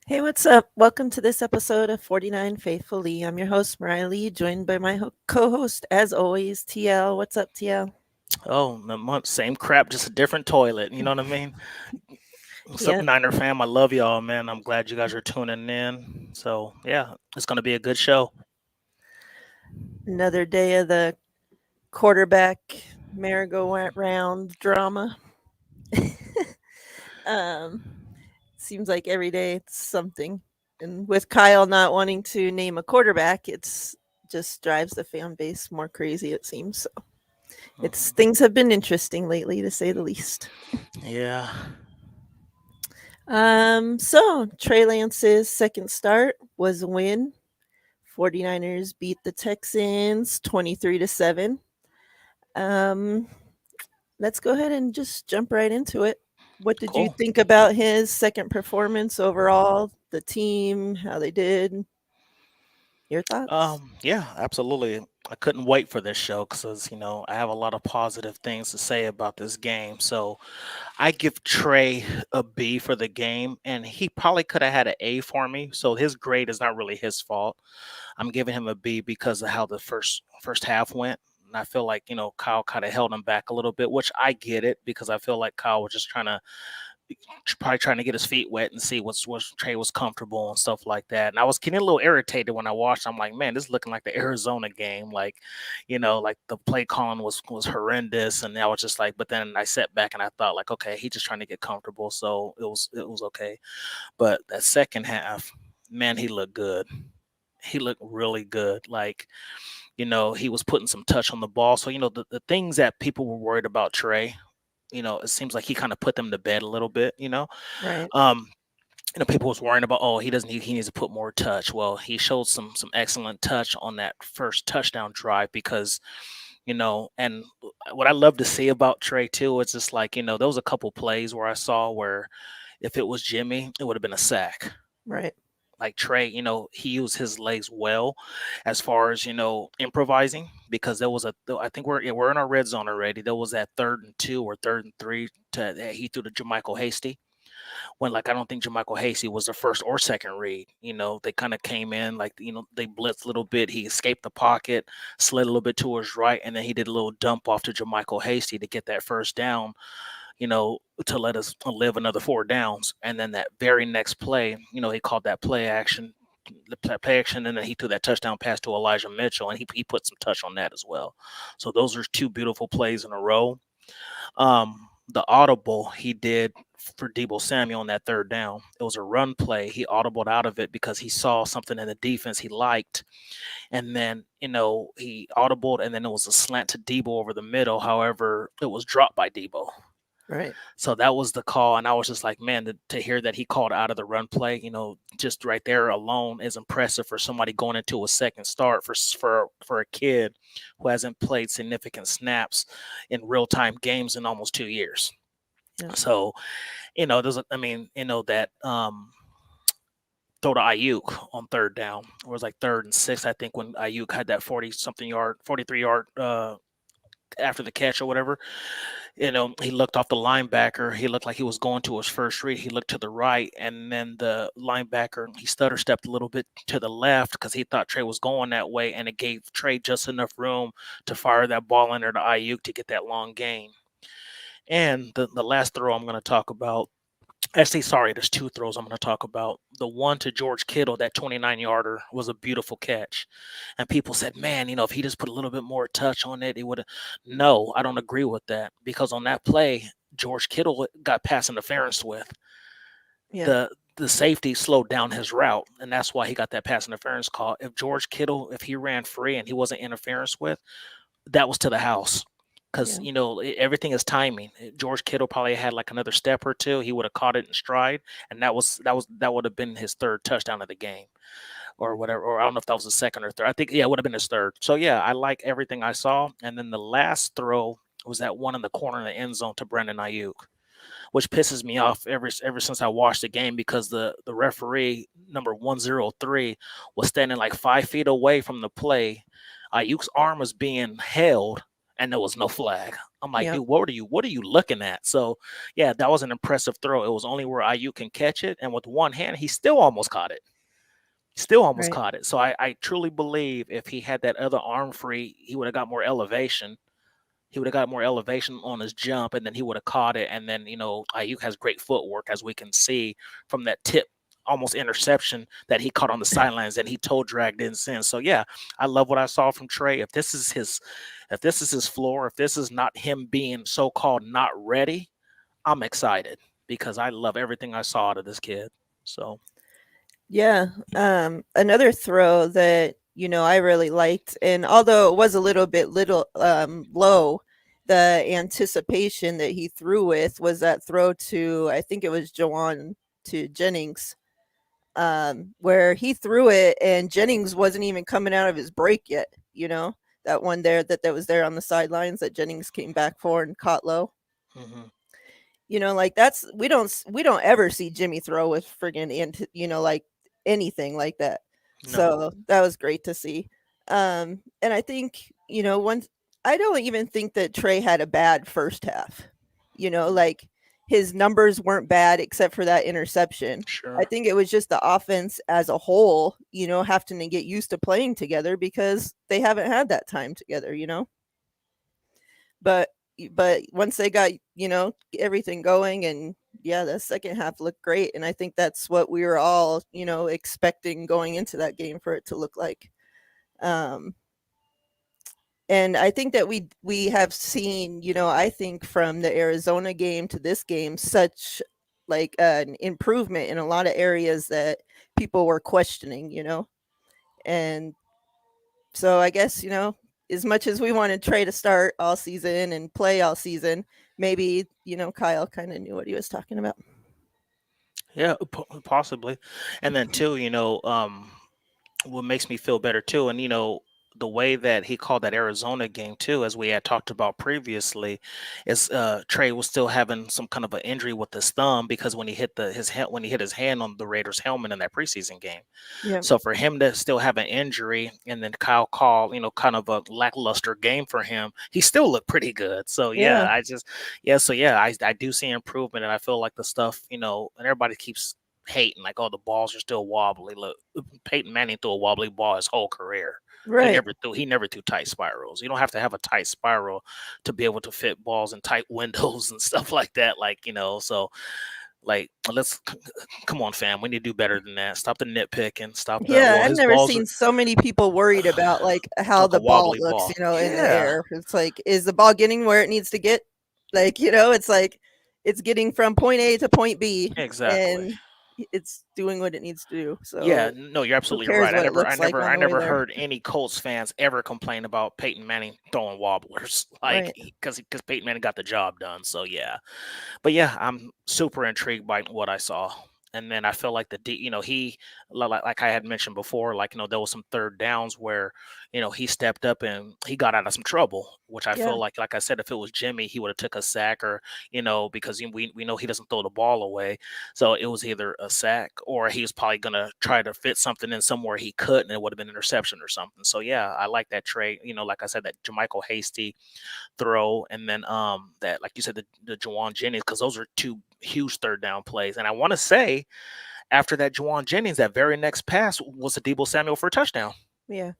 Hey, what's up? Welcome to this episode of 49 Faithfully. I'm your host, Miriah Lee, joined by my co host, as always, TL. What's up, TL? Oh, the month, same crap, just a different toilet. You know what I mean? What's up, Yep, Niner fam? I love y'all, man. I'm glad you guys are tuning in. So, yeah, it's going to be a good show. another day of the quarterback merry-go-round drama. um, Seems like every day it's something. And with Kyle not wanting to name a quarterback, it's just drives the fan base more crazy, it seems. So it's Mhm. things have been interesting lately, to say the least. Yeah. So Trey Lance's second start was a win. 49ers beat the Texans 23-7. Um, let's go ahead and just jump right into it. What did you Cool. think about his second performance overall, the team, how they did? Your thoughts? Yeah, absolutely. I couldn't wait for this show because, I have a lot of positive things to say about this game. So I give Trey a B for the game, and he probably could have had an A for me. So his grade is not really his fault. I'm giving him a B because of how the first half went. And I feel like, Kyle kind of held him back a little bit, which I get it because I feel like Kyle was just probably trying to get his feet wet and see what Trey was comfortable and stuff like that. And I was getting a little irritated when I watched. I'm like, man, this is looking like the Arizona game. Like, like the play calling was horrendous. And I was just like, but then I sat back and I thought like, okay, he's just trying to get comfortable. So it was okay. But that second half, man, he looked good. He looked really good. Like, he was putting some touch on the ball. So, the things that people were worried about Trey, it seems like he kind of put them to bed a little bit. Right. Um, people was worrying about, oh, he needs to put more touch. Well, he showed some excellent touch on that first touchdown drive because, and what I love to see about Trey too, it's just like, there was a couple plays where I saw where if it was Jimmy, it would have been a sack. Right. Like Trey, he used his legs well as far as, improvising because there was I think we're in our red zone already. There was that 3rd and 2 or 3rd and 3 that he threw to Jermichael Hasty when like I don't think Jermichael Hasty was the first or second read. They kind of came in like they blitzed a little bit. He escaped the pocket, slid a little bit to his right, and then he did a little dump off to Jermichael Hasty to get that first down. To let us live another 4 downs. And then that very next play, he called that play action, and then he threw that touchdown pass to Elijah Mitchell, and he put some touch on that as well. So those are two beautiful plays in a row. The audible he did for Debo Samuel on that 3rd down, it was a run play. He audibled out of it because he saw something in the defense he liked, and then he audibled, and then it was a slant to Debo over the middle. However, it was dropped by Debo. Right. So that was the call, and I was just like, man, to hear that he called out of the run play, just right there alone is impressive for somebody going into a second start for a kid who hasn't played significant snaps in real time games in almost 2 years. Yeah. So I mean, that throw to Ayuk on 3rd down. It was like 3rd and 6, I think, when Ayuk had that 43 yard after the catch or whatever. He looked off the linebacker. He looked like he was going to his first read. He looked to the right, and then the linebacker, he stutter stepped a little bit to the left because he thought Trey was going that way, and it gave Trey just enough room to fire that ball under to Ayuk to get that long gain. And the last throw I'm going to talk about, actually, sorry, there's two throws I'm going to talk about. The one to George Kittle, that 29-yarder, was a beautiful catch. And people said, man, if he just put a little bit more touch on it, he would have. No, I don't agree with that because on that play, George Kittle got pass interference with. Yeah. The safety slowed down his route, and that's why he got that pass interference call. If George Kittle, if he ran free and he wasn't interference with, that was to the house because Yeah. everything is timing. George Kittle probably had like another step or two. He would have caught it in stride, and that would have been his 3rd touchdown of the game, or whatever. Or I don't know if that was the second or third. I think, yeah, it would have been his 3rd. So yeah, I like everything I saw. And then the last throw was that one in the corner of the end zone to Brandon Ayuk, which pisses me off ever since I watched the game because the referee number 103 was standing like 5 feet away from the play. Ayuk's arm was being held, and there was no flag. I'm like, Yep. dude, what are you looking at? So yeah, that was an impressive throw. It was only where IU can catch it, and with one hand, he still almost caught it. Still almost Right. caught it. So I truly believe if he had that other arm free, he would have got more elevation. He would have got more elevation on his jump, and then he would have caught it. And then Ayuk has great footwork, as we can see from that tip, almost interception that he caught on the sidelines, and he toe dragged in since. So yeah, I love what I saw from Trey. If this is his floor, if this is not him being so called not ready, I'm excited because I love everything I saw out of this kid. So Yeah. Another throw that I really liked, and although it was a little low, the anticipation that he threw with was that throw to, I think it was Jawan to Jennings, where he threw it and Jennings wasn't even coming out of his break yet. That one there that was there on the sidelines that Jennings came back for and caught low. mhm. Like that's we don't ever see Jimmy throw with friggin' like anything like that. No, So that was great to see. And I think, once I don't even think that Trey had a bad first half. Like his numbers weren't bad except for that interception. I sure. think it was just the offense as a whole, having to get used to playing together because they haven't had that time together. But once they got, everything going, and yeah, the second half looked great, and I think that's what we were all, expecting going into that game for it to look like. Um and I think that we have seen, I think from the Arizona game to this game such like an improvement in a lot of areas that people were questioning. And so I guess, as much as we wanted Trey to start all season and play all season, maybe, Kyle kind of knew what he was talking about. Yeah, possibly. And then too, what makes me feel better too, and the way that he called that Arizona game too, as we had talked about previously, is Trey was still having some kind of an injury with his thumb because when he hit when he hit his hand on the Raiders helmet in that preseason game. Yeah. So for him to still have an injury and then Kyle call, kind of a lackluster game for him, he still looked pretty good. So Yeah. yeah, so yeah, I do see improvement, and I feel like the stuff, and everybody keeps hating like, oh, the balls are still wobbly. Look, Peyton Manning threw a wobbly ball his whole career. Right. He never threw tight spirals. You don't have to have a tight spiral to be able to fit balls in tight windows and stuff like that. Like, so like, let's come on, fam. We need to do better than that. Stop the nitpicking. Stop the Yeah, well, I've his never balls are seen so many people worried about like how like a the ball wobbly looks, ball. in the Yeah, air. It's like, is the ball getting where it needs to get? Like, it's like it's getting from point A to point B, exactly. and it's doing what it needs to do. Yeah, So no, you're who absolutely cares right. what it looks like on I the way never there? heard any Colts fans ever complain about Peyton Manning throwing wobblers, like Right. because Peyton Manning got the job done. So yeah, but yeah, I'm super intrigued by what I saw. And then I feel like he, like I had mentioned before, like there was some third downs where he stepped up and he got out of some trouble, which I Yeah. feel like I said, if it was Jimmy, he would have took a sack, or because we know he doesn't throw the ball away, so it was either a sack or he was probably gonna try to fit something in somewhere he could, and it would have been interception or something. So yeah, I like that trade. Like I said, that Jermichael Hasty throw, and then that, like you said, the Jawan Jennings, because those are two huge third down plays. And I want to say after that Jawan Jennings, that very next pass was a Debo Samuel for a touchdown. Yeah.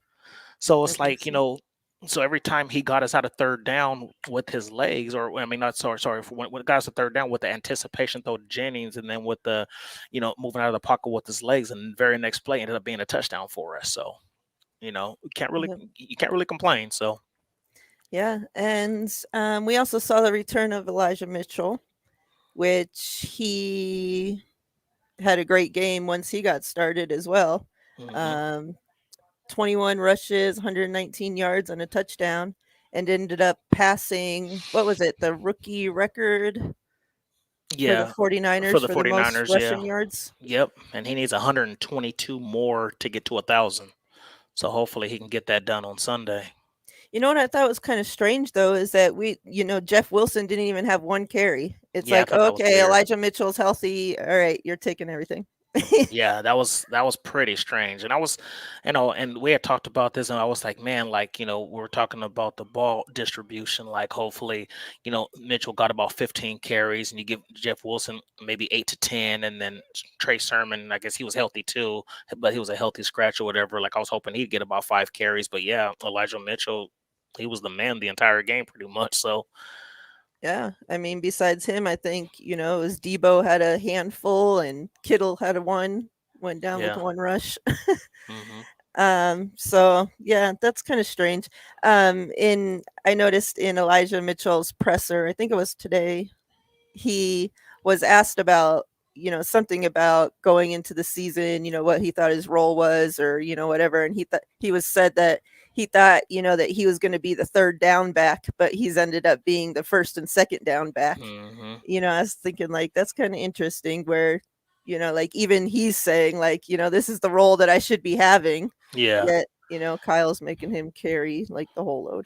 So I it's think like, so. so every time he got us out of third down with his legs, or I mean, not sorry, when it got us a third down with the anticipation throw to Jennings, and then with the, moving out of the pocket with his legs, and the very next play ended up being a touchdown for us. So, Yeah. you can't really complain. So Yeah. And we also saw the return of Elijah Mitchell, which he had a great game once he got started as well. mhm. Um, 21 rushes, 119 yards, and a touchdown, and ended up passing, what was it, the rookie record for the Yeah, for 49ers the for the most 49ers, yeah. rushing yards. Yep, and he needs 122 more to get to 1,000. So hopefully he can get that done on Sunday. What I thought was kind of strange though is that Jeff Wilson didn't even have one carry. It's Yeah, I like, thought that was okay, weird. Elijah Mitchell's healthy. All right, you're taking everything. Yeah, that was pretty strange. And I was, and we had talked about this, and I was like, man, like, we were talking about the ball distribution. Like, hopefully, Mitchell got about 15 carries, and you give Jeff Wilson maybe 8 to 10, and then Trey Sermon, I guess he was healthy too, but he was a healthy scratch or whatever. Like, I was hoping he'd get about 5 carries, but yeah, Elijah Mitchell, he was the man the entire game pretty much. So Yeah, I mean, besides him, I think it was Debo had a handful and Kittle had a one, went down with yeah. one rush. Hmm. So yeah, that's kind of strange. In I noticed in Elijah Mitchell's presser, I think it was today, he was asked about something about going into the season, what he thought his role was, or whatever, and he was said that he thought that he was going to be the third down back, but he's ended up being the first and second down back. Hmm. I was thinking like that's kind of interesting, where like even he's saying like this is the role that I should be having, Yeah. yet Kyle's making him carry like the whole load.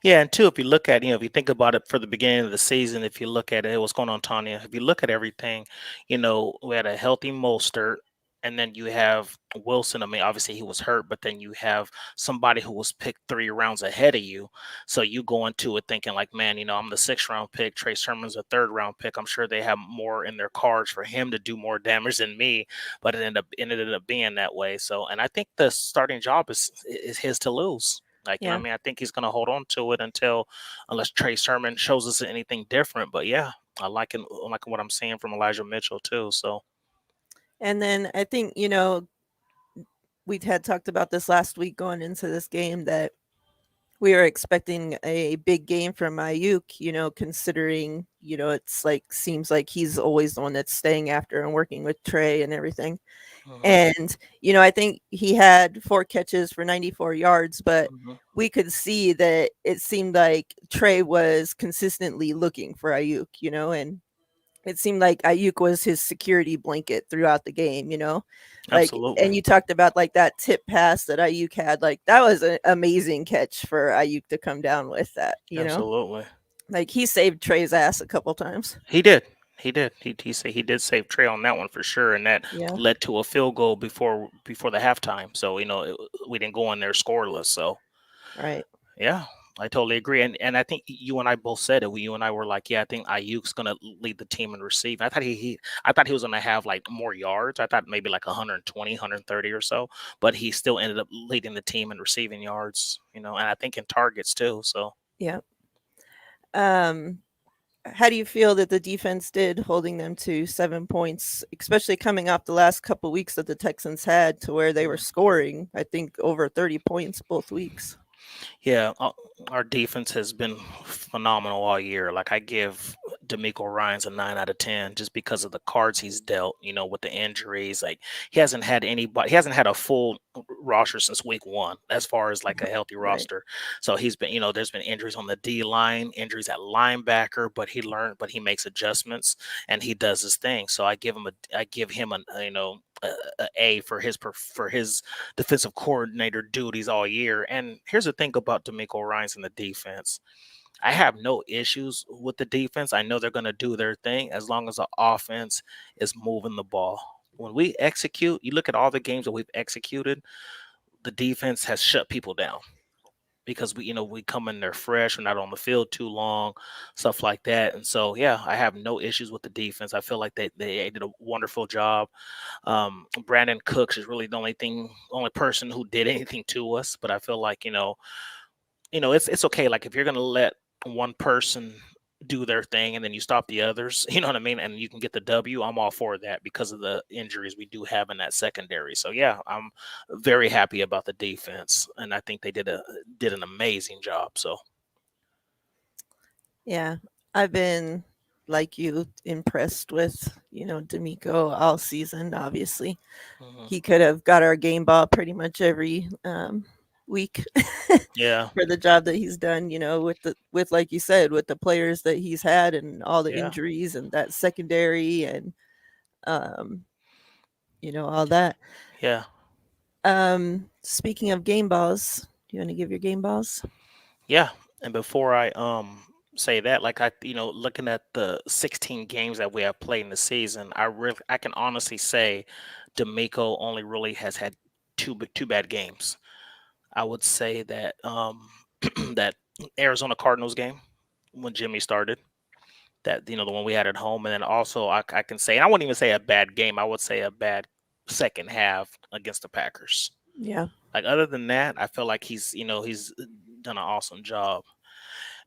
Yeah, and two, if you look at, if you think about it for the beginning of the season, if you look at it, what's going on, Tanya? If you look at everything, we had a healthy Mostert, and then you have Wilson. I mean, obviously he was hurt, but then you have somebody who was picked 3 rounds ahead of you. So you go into it thinking like, man, I'm the 6th round pick. Trey Sermon's a 3rd round pick. I'm sure they have more in their cards for him to do more damage than me, but it ended up being that way. So, and I think the starting job is his to lose. Like, Yeah. I mean, I think he's going to hold on to it unless Trey Sermon shows us anything different. But yeah, I like what I'm seeing from Elijah Mitchell too. So, And then I think we had talked about this last week going into this game, that we are expecting a big game from Ayuk, considering, it's like seems like he's always the one that's staying after and working with Trey and everything. hmm. And, I think he had 4 catches for 94 yards, but Hmm. we could see that it seemed like Trey was consistently looking for Ayuk, and it seemed like Ayuk was his security blanket throughout the game, like, Absolutely, and you talked about like that tip pass that Ayuk had, like that was an amazing catch for Ayuk to come down with that, absolutely. like he saved Trey's ass a couple times. He did. He did. He did save Trey on that one for sure, and that Yeah, led to a field goal before the halftime. So we didn't go in there scoreless. So right. yeah, I totally agree. And I think you and I both said it. You and I were like, yeah, I think Ayuk's gonna lead the team in receiving. I thought he was gonna have like more yards. I thought maybe like 120, 130 or so, but he still ended up leading the team in receiving yards, and I think in targets too. So Yeah. Um, how do you feel that the defense did, holding them to 7 points, especially coming off the last couple weeks that the Texans had, to where they were mhm. scoring, I think, over 30 points both weeks? Yeah, our defense has been phenomenal all year. Like, I give D'Amico Ryan's a 9 out of 10 just because of the cards he's dealt. With the injuries. Like, he hasn't had a full roster since week 1, as far as like a healthy Right. roster. So he's been, there's been injuries on the D line, injuries at linebacker, but he makes adjustments and he does his thing. So I give him a for his defensive coordinator duties all year. And here's the thing about D'Amico Ryans in the defense. I have no issues with the defense. I know they're going to do their thing as long as the offense is moving the ball. When we execute, you look at all the games that we've executed, the defense has shut people down because we come in there fresh, we're not on the field too long, stuff like that. And so yeah, I have no issues with the defense. I feel like they did a wonderful job. Brandon Cooks is really the only person who did anything to us. But I feel like it's okay. Like, if you're gonna let one person do their thing and then you stop the others, you know what I mean, and you can get the W. I'm all for that because of the injuries we do have in that secondary. So yeah, I'm very happy about the defense, and I think they did an amazing job. So Yeah. I've been, like you, impressed with, D'Amico all season, obviously. mhm. He could have got our game ball pretty much every week Yeah, for the job that he's done, with like you said, with the players that he's had and all the yeah, injuries and that secondary and um, all that. yeah. Speaking of game balls, do you want to give your game balls? Yeah, and before I say that. Like looking at the 16 games that we have played in the season, I can honestly say D'Amico only really has had two bad games. I would say that that Arizona Cardinals game when Jimmy started, that the one we had at home, and then also I can say, and I wouldn't even say a bad game. I would say a bad second half against the Packers. Yeah. Like other than that, I feel like he's done an awesome job.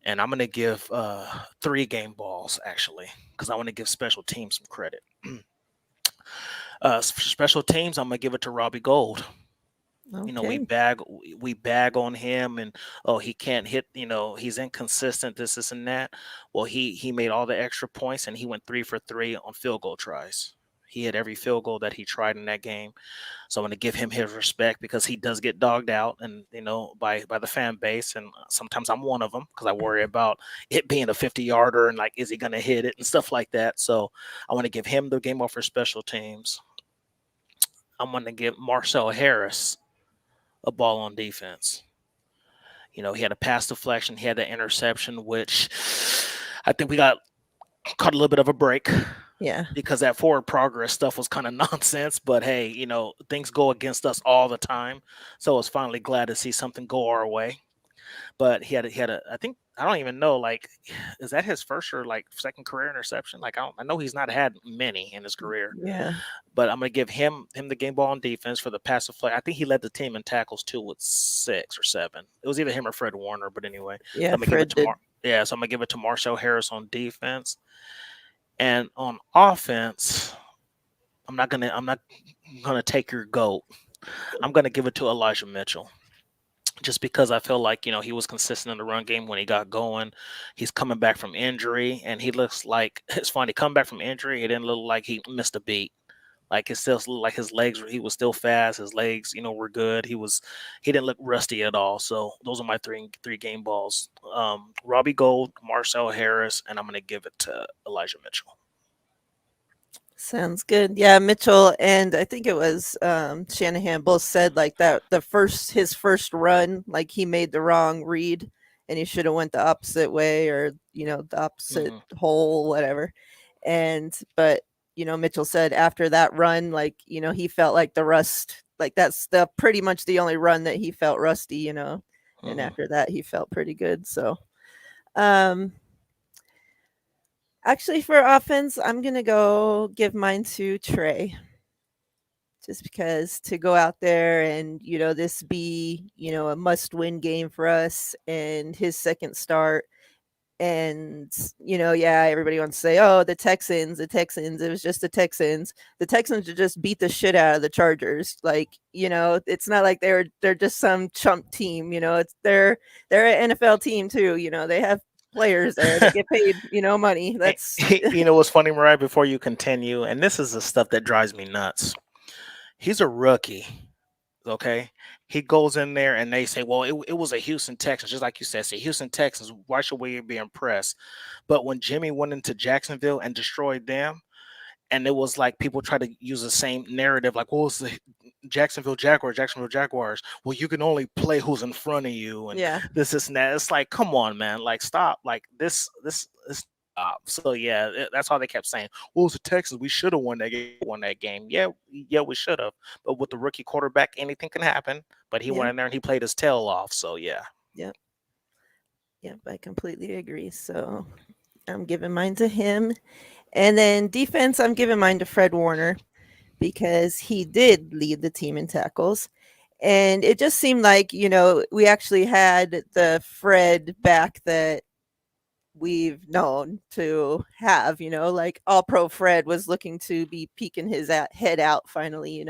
And I'm gonna give 3 game balls actually, because I want to give special teams some credit. Special teams, I'm gonna give it to Robbie Gold. We Okay. bag on him, and oh, he can't hit. He's inconsistent. This and that. Well, he made all the extra points, and he went 3 for 3 on field goal tries. He hit every field goal that he tried in that game. So I'm going to give him his respect, because he does get dogged out, and by the fan base, and sometimes I'm one of them, because I worry about it being a 50-yarder and like, is he going to hit it and stuff like that. So I want to give him the game off for special teams. I'm going to give Marcel Harris a ball on defense. He had a pass deflection, he had the interception, which I think we got caught a little bit of a break, Yeah. because that forward progress stuff was kind of nonsense. But hey, things go against us all the time. So I was finally glad to see something go our way. But he had a I think, I don't even know, like, is that his first or like second career interception? Like, I know he's not had many in his career. Yeah. But I'm gonna give him the game ball on defense for the passive play. I think he led the team in tackles too with 6 or 7. It was either him or Fred Warner, but anyway. So Yeah. I'm gonna give it Fred to did. so I'm gonna give it to Marcel Harris on defense. And on offense, I'm not gonna take your goat. I'm gonna give it to Elijah Mitchell. Just because I feel like, he was consistent in the run game when he got going. He's coming back from injury, and he looks like it's funny, coming back from injury, it didn't look like he missed a beat. Like, it still looked like his legs, he was still fast. His legs, were good. He didn't look rusty at all. So those are my three game balls. Robbie Gold, Marcel Harris, and I'm gonna give it to Elijah Mitchell. Sounds good. Yeah, Mitchell and I think it was Shanahan both said like that his first run, like he made the wrong read and he should have went the opposite way or the opposite Hmm. hole, whatever. And but Mitchell said after that run, like, he felt like the rust, like that's the pretty much the only run that he felt rusty. And Hmm. after that he felt pretty good. So um actually, for offense, I'm gonna go give mine to Trey, just because to go out there and this be a must-win game for us and his second start, and yeah, everybody wants to say, oh, the Texans, it was just the Texans to just beat the shit out of the Chargers. Like, it's not like they're just some chump team. They're an NFL team too. They have players there that get paid money. That's What's funny, Mariah, before you continue, and this is the stuff that drives me nuts. He's a rookie. Okay. He goes in there and they say, well, it was a Houston Texans, just like you said. Say, Houston Texans, why should we be impressed? But when Jimmy went into Jacksonville and destroyed them, and it was like people try to use the same narrative, like, well, it's the Jacksonville Jaguars. Well, you can only play who's in front of you, and yeah, this and that. It's like, come on, man, like, stop, like this stop. So yeah, that's all they kept saying. Well, it's the Texans. We should have won that game. Yeah, we should have. But with the rookie quarterback, anything can happen. But he yeah, went in there and he played his tail off. So yeah. yeah, yeah. I completely agree. So I'm giving mine to him. And then defense, I'm giving mine to Fred Warner because he did lead the team in tackles. And it just seemed like, we actually had the Fred back that we've known to have, like all pro Fred was looking to be peeking his head out finally.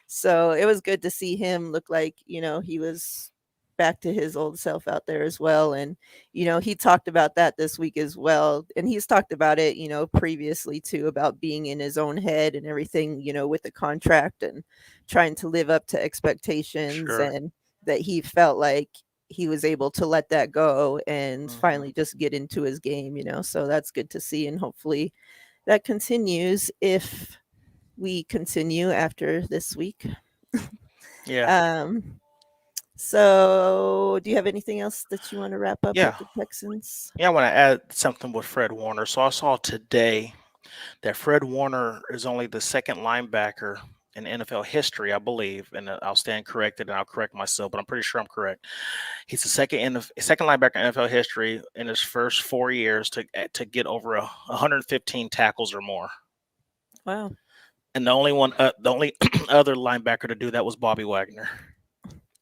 So it was good to see him look like, he was back to his old self out there as well. And, he talked about that this week as well. And he's talked about it, previously too, about being in his own head and everything, with the contract and trying to live up to expectations, Sure. and that he felt like he was able to let that go and Hmm. finally just get into his game. So that's good to see. And hopefully that continues if we continue after this week. Yeah. Um, So, do you have anything else that you want to wrap up Yeah. with the Texans? Yeah, I want to add something with Fred Warner. So I saw today that Fred Warner is only the second linebacker in NFL history, I believe, and I'll stand corrected and I'll correct myself, but I'm pretty sure I'm correct. He's the second linebacker in NFL history in his first 4 years to get over 115 tackles or more. Wow. And the only other linebacker to do that was Bobby Wagner.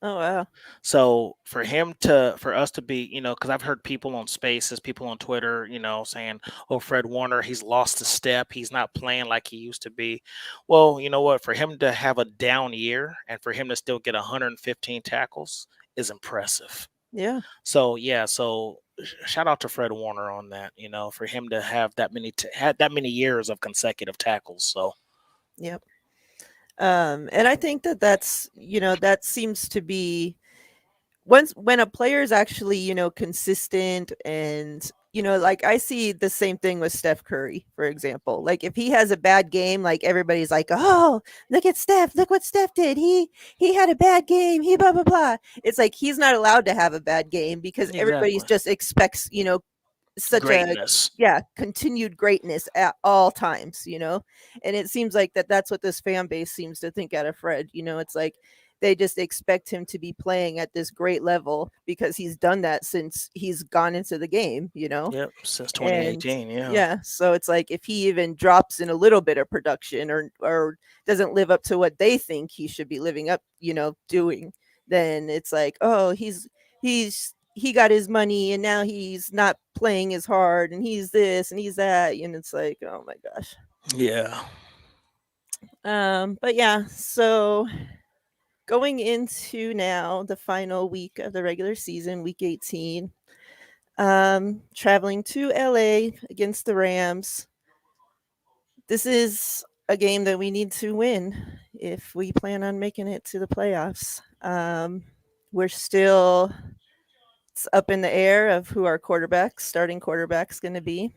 Oh, wow. So for us to be, because I've heard people on Spaces, people on Twitter, saying, "Oh, Fred Warner, he's lost a step. He's not playing like he used to be." Well, you know what? For him to have a down year and for him to still get 115 tackles is impressive. Yeah. So yeah, shout out to Fred Warner on that. For him to have had that many years of consecutive tackles. So Yep. And I think that that seems to be once when a player is actually, consistent and like I see the same thing with Steph Curry, for example. Like if he has a bad game, like everybody's like, "Oh, look at Steph. Look what Steph did. He had a bad game. He blah blah blah." It's like he's not allowed to have a bad game because everybody's exactly, just expects, such a greatness. yeah, continued greatness at all times. And it seems like that's what this fan base seems to think out of Fred. It's like they just expect him to be playing at this great level because he's done that since he's gone into the game. Yep, since And 2018. Yeah. yeah, so it's like if he even drops in a little bit of production or doesn't live up to what they think he should be living up, doing, then it's like, oh, he got his money and now he's not playing as hard and he's this and he's that, and it's like, oh my gosh. Yeah. But yeah, so going into now the final week of the regular season, week 18, traveling to LA against the Rams. This is a game that we need to win if we plan on making it to the playoffs. We're still it's up in the air of who our starting quarterback's going to be.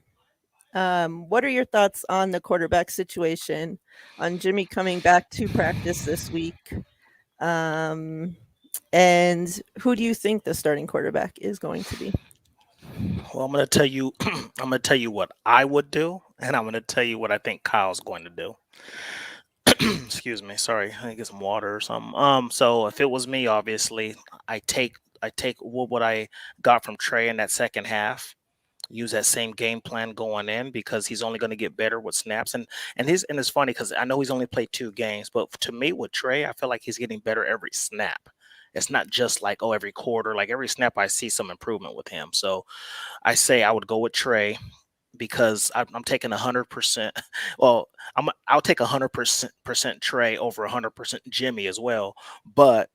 What are your thoughts on the quarterback situation, on Jimmy coming back to practice this week? Um, and who do you think the starting quarterback is going to be? Well, I'm gonna tell you, I'm gonna tell you what I would do, and I'm gonna tell you what I think Kyle's going to do. Excuse me, sorry, I need to get some water or something. So if it was me, obviously, I take what I got from Trey in that second half. Use that same game plan going in because he's only going to get better with snaps and it's funny because I know he's only played 2 games, but to me with Trey, I feel like he's getting better every snap. It's not just like, oh, every quarter, like every snap I see some improvement with him. So I say I would go with Trey because I'm taking 100%. Well, I'll take 100% Trey over 100% Jimmy as well. But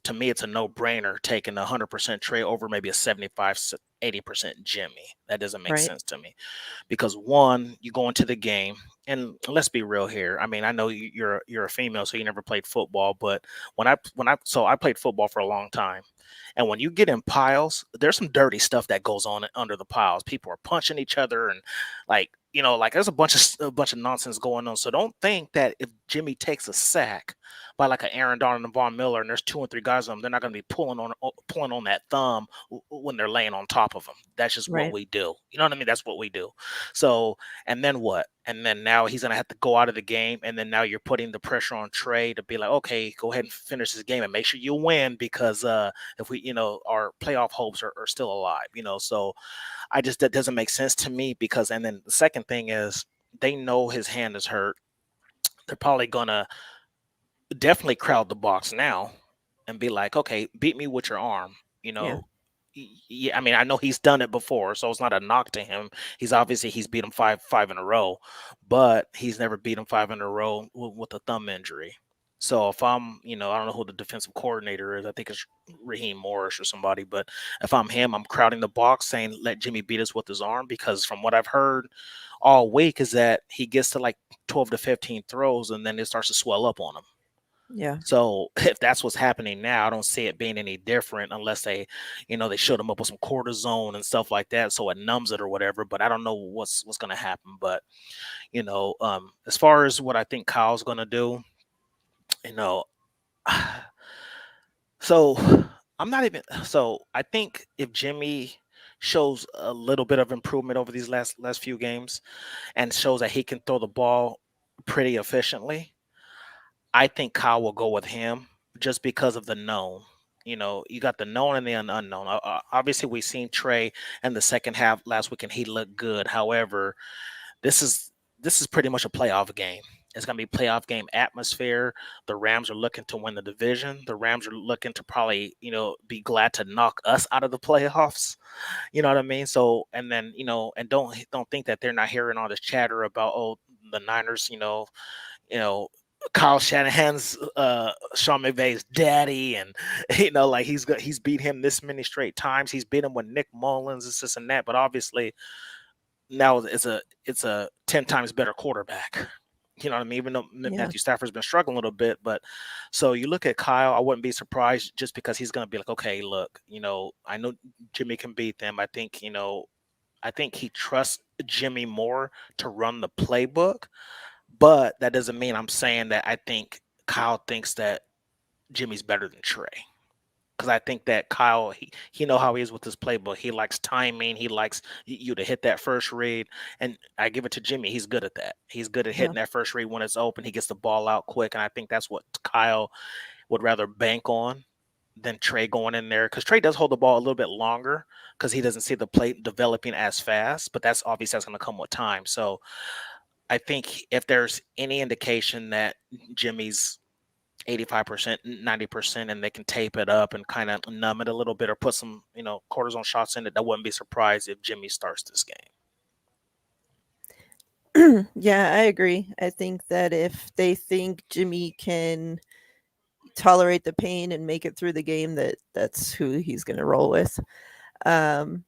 to me, it's a no brainer taking 100% Trey over maybe a 75, 80% Jimmy. That doesn't make Right. sense to me because one, you go into the game, and let's be real here. I mean, I know you're a female, so you never played football, but I played football for a long time, and when you get in piles, there's some dirty stuff that goes on under the piles. People are punching each other, and like there's a bunch of nonsense going on. So don't think that if Jimmy takes a sack by like an Aaron Donald and Von Miller, and there's 2 and 3 guys on them, they're not going to be pulling on that thumb when they're laying on top of them. That's just what Right. we do. You know what I mean? That's what we do. So, and then what? And then now he's going to have to go out of the game. And then now you're putting the pressure on Trey to be like, okay, go ahead and finish this game and make sure you win because if we, our playoff hopes are still alive, So that doesn't make sense to me because, and then the second thing is they know his hand is hurt. They're probably going to definitely crowd the box now and be like, okay, beat me with your arm. You Yeah. know, yeah. I mean, I know he's done it before, so it's not a knock to him. He's beat him five in a row, but he's never beat him 5 in a row with a thumb injury. So if I'm, I don't know who the defensive coordinator is. I think it's Raheem Morris or somebody. But if I'm him, I'm crowding the box, saying let Jimmy beat us with his arm because from what I've heard all week is that he gets to like 12 to 15 throws and then it starts to swell up on him. Yeah. So if that's what's happening now, I don't see it being any different unless they showed him up with some cortisone and stuff like that, so it numbs it or whatever. But I don't know what's going to happen. But as far as what I think Kyle's going to do, you know, so I'm not even so I think if Jimmy shows a little bit of improvement over these last few games and shows that he can throw the ball pretty efficiently, I think Kyle will go with him just because of the known. You know, you got the known and the unknown. Obviously, we seen Trey in the second half last week, and he looked good. However, this is this is pretty much a playoff game. It's gonna be playoff game atmosphere. The Rams are looking to win the division. The Rams are looking to probably, be glad to knock us out of the playoffs. You know what I mean? So, and then, and don't think that they're not hearing all this chatter about, the Niners, you know, Kyle Shanahan's Sean McVay's daddy, and like he's beat him this many straight times. He's beat him with Nick Mullins, this and that. But obviously now it's a 10 times better quarterback. You know what I mean? Even though Yeah. Matthew Stafford's been struggling a little bit, but so you look at Kyle, I wouldn't be surprised just because he's going to be like, okay, look, I know Jimmy can beat them. I think he trusts Jimmy more to run the playbook, but that doesn't mean I'm saying that I think Kyle thinks that Jimmy's better than Trey. Because I think that Kyle, he know how he is with his playbook. He likes timing. He likes you to hit that first read, and I give it to Jimmy. He's good at that. He's good at Yeah. hitting that first read when it's open. He gets the ball out quick, and I think that's what Kyle would rather bank on than Trey going in there. Because Trey does hold the ball a little bit longer because he doesn't see the play developing as fast. But that's obviously that's going to come with time. So I think if there's any indication that Jimmy's 85%, 90%, and they can tape it up and kind of numb it a little bit or put some, cortisone shots in it, I wouldn't be surprised if Jimmy starts this game. Yeah, I agree. I think that if they think Jimmy can tolerate the pain and make it through the game, that's who he's going to roll with. Um,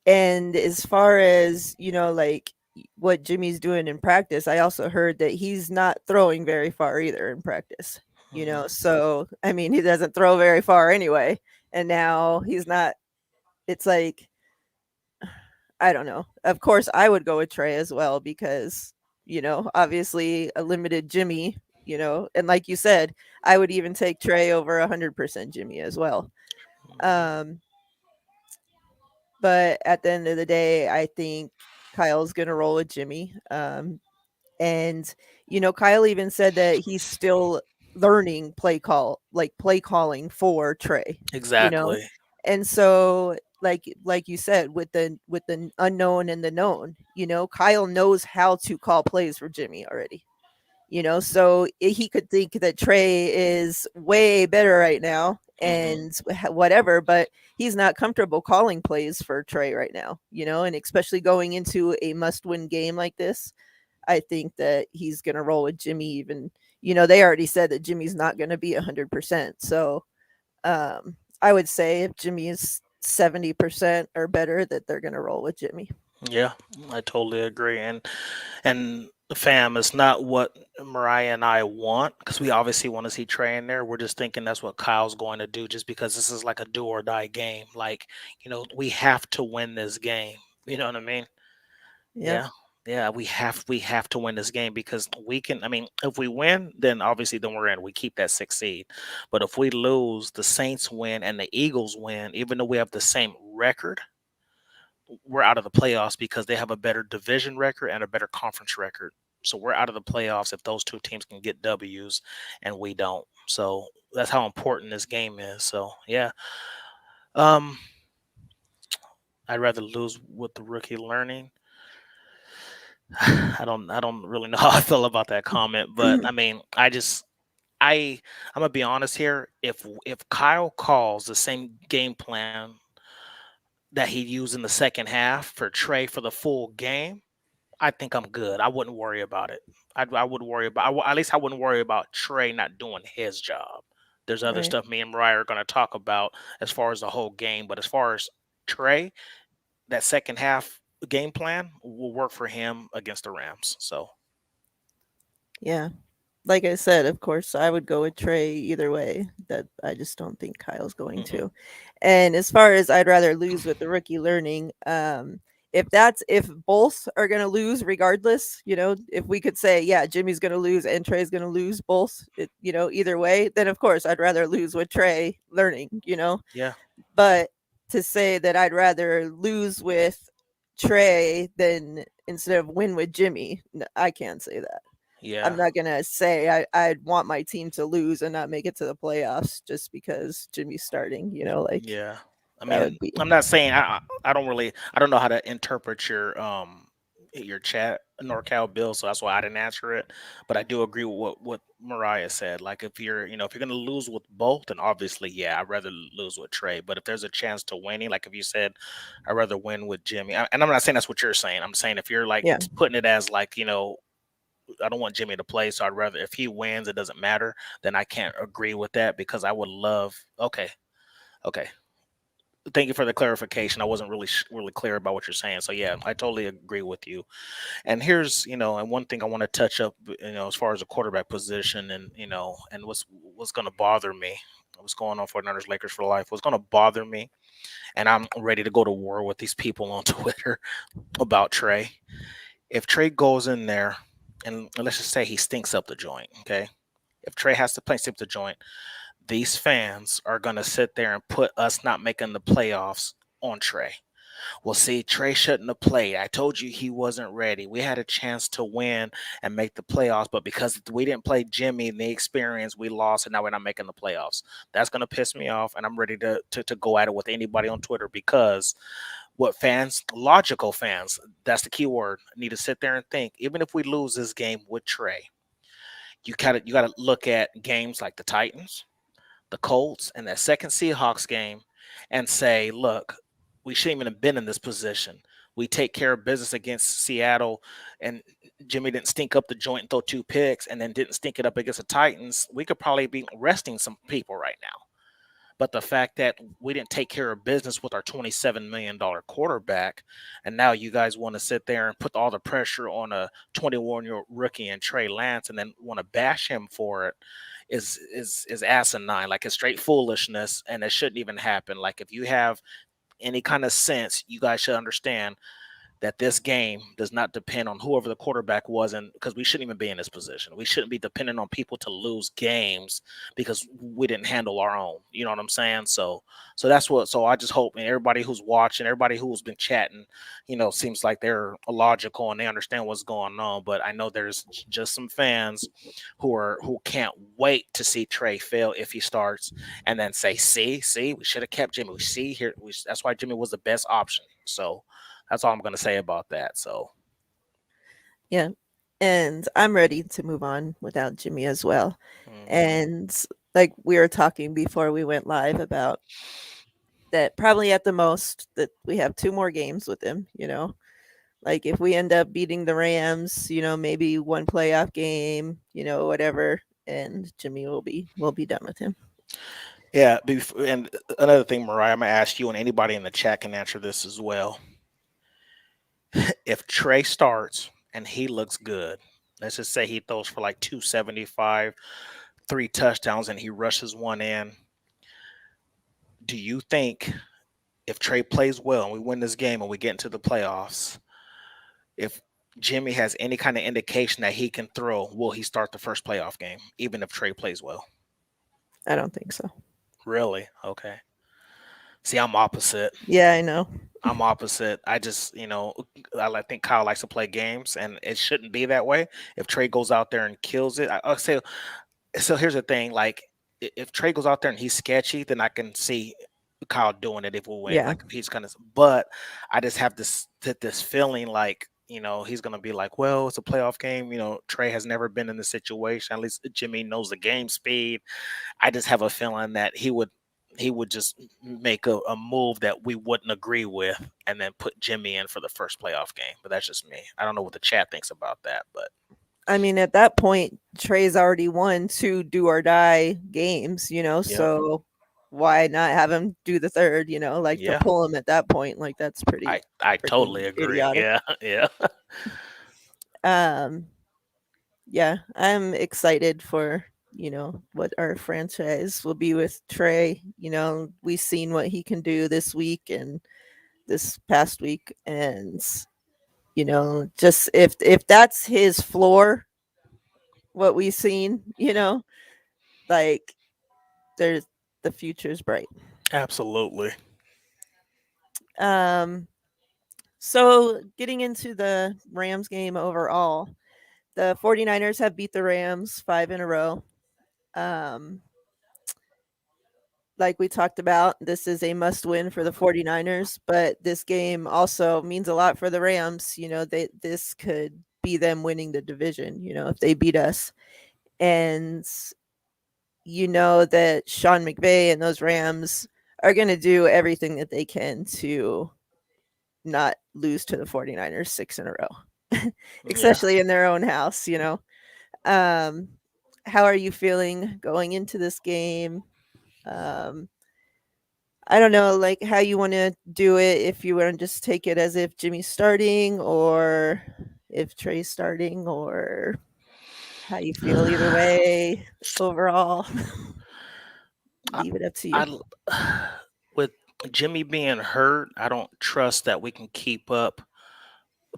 and as far as like what Jimmy's doing in practice, I also heard that he's not throwing very far either in practice. Hmm. So I mean, he doesn't throw very far anyway, and now he's not. It's like I don't know. Of course, I would go with Trey as well because, obviously a limited Jimmy, and like you said, I would even take Trey over 100% Jimmy as well. Um, but at the end of the day, I think Kyle's going to roll with Jimmy. And, Kyle even said that he's still learning play calling for Trey, you know? Exactly. And so like you said, with the unknown and the known, Kyle knows how to call plays for Jimmy already. So he could think that Trey is way better right now Hmm. and whatever, but he's not comfortable calling plays for Trey right now, and especially going into a must-win game like this. I think that he's going to roll with Jimmy even, they already said that Jimmy's not going to be 100%. So, I would say if Jimmy is 70% or better, that they're going to roll with Jimmy. Yeah, I totally agree. And fam, it's not what Mariah and I want because we obviously want to see Trey in there. We're just thinking that's what Kyle's going to do just because this is like a do or die game. Like, we have to win this game. You know what I mean? Yeah. Yeah. Yeah, we have to win this game because we can. I mean, if we win, then obviously then we're in. We keep that sixth seed. But if we lose, the Saints win and the Eagles win, even though we have the same record, we're out of the playoffs because they have a better division record and a better conference record. So we're out of the playoffs if those two teams can get W's and we don't. So that's how important this game is. So yeah, um, I'd rather lose with the rookie learning. I don't really know how I feel about that comment, but I mean, I'm gonna be honest here. If Kyle calls the same game plan that he used in the second half for Trey for the full game, I think I'm good. I wouldn't worry about it. I would worry about at least I wouldn't worry about Trey not doing his job. There's other Right. stuff me and Mariah are going to talk about as far as the whole game, but as far as Trey, that second half game plan will work for him against the Rams. So, Yeah. Like I said, of course, I would go with Trey either way. That I just don't think Kyle's going mm-mm. to. And as far as I'd rather lose with the rookie learning, if both are going to lose regardless, if we could say, yeah, Jimmy's going to lose and Trey's going to lose both, either way, then of course I'd rather lose with Trey learning. Yeah. But to say that I'd rather lose with Trey than instead of win with Jimmy, I can't say that. I'm Yeah. not gonna say I'd want my team to lose and not make it to the playoffs just because Jimmy's starting. Like Yeah. I that mean, would be. I'm not saying I don't really I don't know how to interpret your chat NorCal Bill, so that's why I didn't answer it. But I do agree with what Mariah said. Like if you're gonna lose with both, then obviously, yeah, I'd rather lose with Trey. But if there's a chance to winning, like if you said I'd rather win with Jimmy, and I'm not saying that's what you're saying. I'm saying if you're like Yeah, putting it as like, I don't want Jimmy to play, so I'd rather if he wins, it doesn't matter. Then I can't agree with that because I would love. Okay, okay. Thank you for the clarification. I wasn't really clear about what you're saying. So yeah, I totally agree with you. And here's, and one thing I want to touch up, as far as the quarterback position, and and what's going to bother me, what's going on for Niners Lakers for life, what's going to bother me, and I'm ready to go to war with these people on Twitter about Trey. If Trey goes in there, and let's just say he stinks up the joint, okay? If Trey has to play stink up the joint, these fans are going to sit there and put us not making the playoffs on Trey. Well, see, Trey shouldn't have played. I told you he wasn't ready. We had a chance to win and make the playoffs, but because we didn't play Jimmy and the experience, we lost, and now we're not making the playoffs. That's going to piss me off, and I'm ready to go at it with anybody on Twitter because what fans, logical fans, that's the key word, need to sit there and think, even if we lose this game with Trey, you gotta look at games like the Titans, the Colts, and that second Seahawks game and say, look, we shouldn't even have been in this position. We take care of business against Seattle, and Jimmy didn't stink up the joint and throw 2 picks, and then didn't stink it up against the Titans. We could probably be resting some people right now. But the fact that we didn't take care of business with our $27 million quarterback, and now you guys want to sit there and put all the pressure on a 21-year-old rookie and Trey Lance, and then want to bash him for it, is asinine. Like it's straight foolishness, and it shouldn't even happen. Like if you have any kind of sense, you guys should understand that this game does not depend on whoever the quarterback was, and because we shouldn't even be in this position. We shouldn't be dependent on people to lose games because we didn't handle our own. You know what I'm saying? So that's what. So I just hope, and everybody who's watching, everybody who's been chatting, seems like they're logical and they understand what's going on. But I know there's just some fans who can't wait to see Trey fail if he starts, and then say, see, we should have kept Jimmy. We see here, that's why Jimmy was the best option. So that's all I'm going to say about that. So, yeah. And I'm ready to move on without Jimmy as well. mhm. And like we were talking before we went live about that, probably at the most that we have 2 more games with him. Like if we end up beating the Rams, maybe one playoff game, whatever, and Jimmy will be done with him. Yeah. And another thing, Mariah, I'm going to ask you, and anybody in the chat can answer this as well. If Trey starts and he looks good, let's just say he throws for like 275, 3 touchdowns, and he rushes one in. Do you think if Trey plays well and we win this game and we get into the playoffs, if Jimmy has any kind of indication that he can throw, will he start the first playoff game, even if Trey plays well? I don't think so. Really? Okay. See, I'm opposite. Yeah, I know. I'm opposite. I just, think Kyle likes to play games, and it shouldn't be that way. If Trey goes out there and kills it, I'll say. So here's the thing: like, if Trey goes out there and he's sketchy, then I can see Kyle doing it if we win. Yeah. Like, if he's kind of, but I just have this feeling like he's gonna be like, well, it's a playoff game. Trey has never been in this situation. At least Jimmy knows the game speed. I just have a feeling that he would just make a move that we wouldn't agree with, and then put Jimmy in for the first playoff game. But that's just me. I don't know what the chat thinks about that, but I mean, at that point, Trey's already won 2 do or die games, yep, so why not have him do the third, like to yeah, pull him at that point, like that's I pretty I freaking totally agree. idiotic. Yeah, yeah, Um, yeah, I'm excited for, what our franchise will be with Trey. We've seen what he can do this week, and this past week, and just if that's his floor, what we've seen, like there's the future's bright. Absolutely. Um, so getting into the Rams game overall, the 49ers have beat the Rams 5 in a row. Um, like we talked about, this is a must win for the 49ers, but this game also means a lot for the Rams. This could be them winning the division, if they beat us. And that Sean McVay and those Rams are going to do everything that they can to not lose to the 49ers 6 in a row, Yeah. especially in their own house. Um, how are you feeling going into this game? Um, I don't know, like how you want to do it. If you want to just take it as if Jimmy's starting, or if Trey's starting, or how you feel either way overall. I, Leave it up to you. I with Jimmy being hurt, I don't trust that we can keep up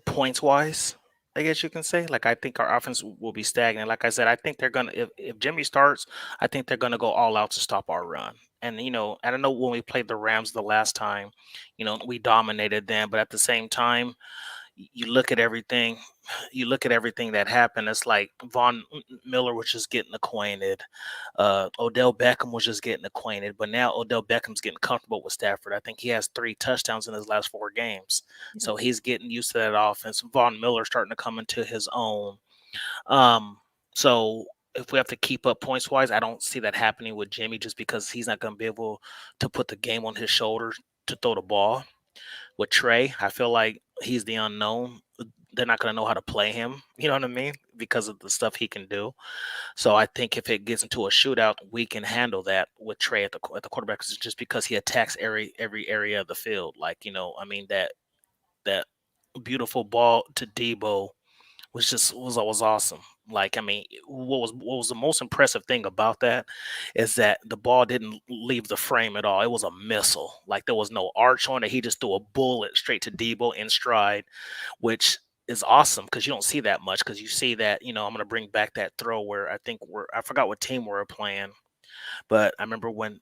points wise. I guess you can say. Like I think our offense will be stagnant. Like I said, I think they're gonna if Jimmy starts, I think they're gonna go all out to stop our run. And I don't know when we played the Rams the last time, we dominated them, but at the same time, you look at everything, you look at everything that happened. It's like Von Miller was just getting acquainted. Odell Beckham was just getting acquainted, but now Odell Beckham's getting comfortable with Stafford. I think he has 3 touchdowns in his last 4 games, Yeah. so he's getting used to that offense. Von Miller starting to come into his own. Um, so if we have to keep up points wise, I don't see that happening with Jimmy just because he's not going to be able to put the game on his shoulders to throw the ball. With Trey, I feel like he's the unknown. They're not going to know how to play him. You know what I mean? Because of the stuff he can do. So I think if it gets into a shootout, we can handle that with Trey at the quarterback, just because he attacks every area of the field. Like I mean that beautiful ball to Debo was awesome. Like I mean, what was the most impressive thing about that is that the ball didn't leave the frame at all. It was a missile. Like there was no arch on it. He just threw a bullet straight to Debo in stride, which is awesome because you don't see that much. Because you see that I'm gonna bring back that throw where I forgot what team we were playing, but I remember when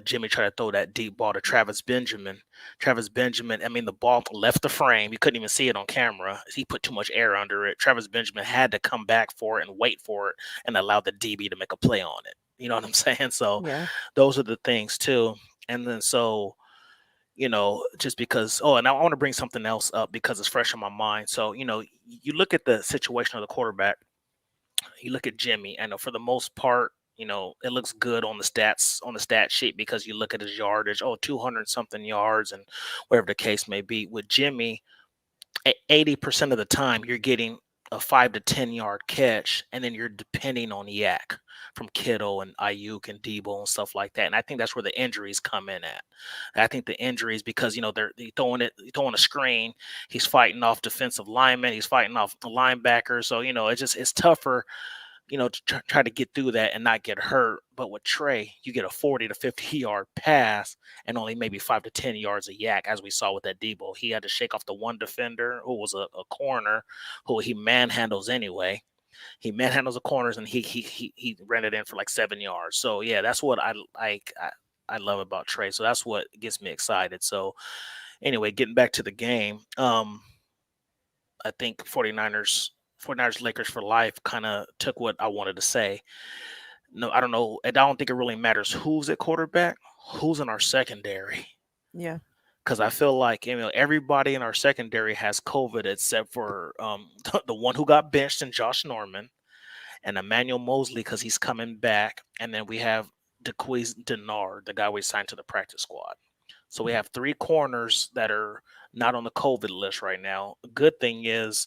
Jimmy tried to throw that deep ball to Travis Benjamin. Travis Benjamin, I mean, the ball left the frame. You couldn't even see it on camera. He put too much air under it. Travis Benjamin had to come back for it and wait for it and allow the DB to make a play on it. You know what I'm saying? So Yeah. those are the things too. And then just because, oh, and I want to bring something else up because it's fresh in my mind. So, you look at the situation of the quarterback, you look at Jimmy, I know for the most part, it looks good on the stats on the stat sheet because you look at his yardage, 200 something yards and whatever the case may be. With Jimmy, 80% of the time you're getting a 5 to 10 yard catch, and then you're depending on Yak from Kittle and Ayuk and Debo and stuff like that. And I think that's where the injuries come in at. I think the injuries because they're throwing a screen, he's fighting off defensive linemen, he's fighting off the linebackers. So it's tougher to try to get through that and not get hurt. But with Trey, you get a 40 to 50 yard pass and only maybe 5 to 10 yards of yak, as we saw with that Debo. He had to shake off the one defender who was a corner who he manhandles anyway. He manhandles the corners and he ran it in for like 7 yards. So yeah, that's what I like. I love about Trey. So that's what gets me excited. So anyway, getting back to the game, I think 49ers Lakers for life kind of took what I wanted to say. No, I don't know. I don't think it really matters who's at quarterback, who's in our secondary. Yeah. Because I feel like everybody in our secondary has COVID except for the one who got benched and Josh Norman and Emmanuel Mosley because he's coming back, and then we have DeQuiz Denard, the guy we signed to the practice squad. So we have 3 corners that are not on the COVID list right now. The good thing is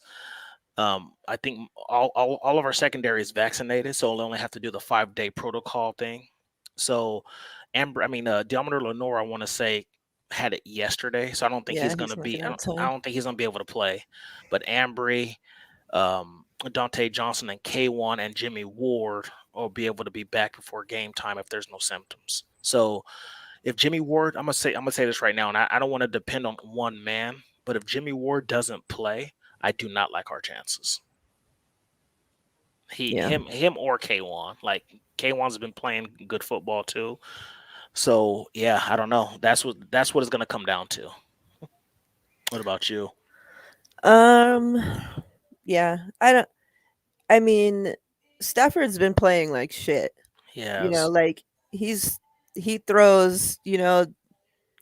I think all of our secondary is vaccinated, so we only have to do the 5-day protocol thing. So, Deommodore Lenore, I want to say, had it yesterday, so I don't think Yeah. he's going He's to not be. gonna have I time. don't think he's going to be able to play. But Ambry, Dante Johnson, and K1 and Jimmy Ward will be able to be back before game time if there's no symptoms. So if Jimmy Ward, I'm gonna say this right now, and I don't want to depend on one man, but if Jimmy Ward doesn't play, I do not like our chances. He Yeah. him or K1. Like K1's been playing good football too. So yeah, I don't know. That's what it's gonna come down to. What about you? Um yeah, I mean, Stafford's been playing like shit. Yes. Like he's he throws,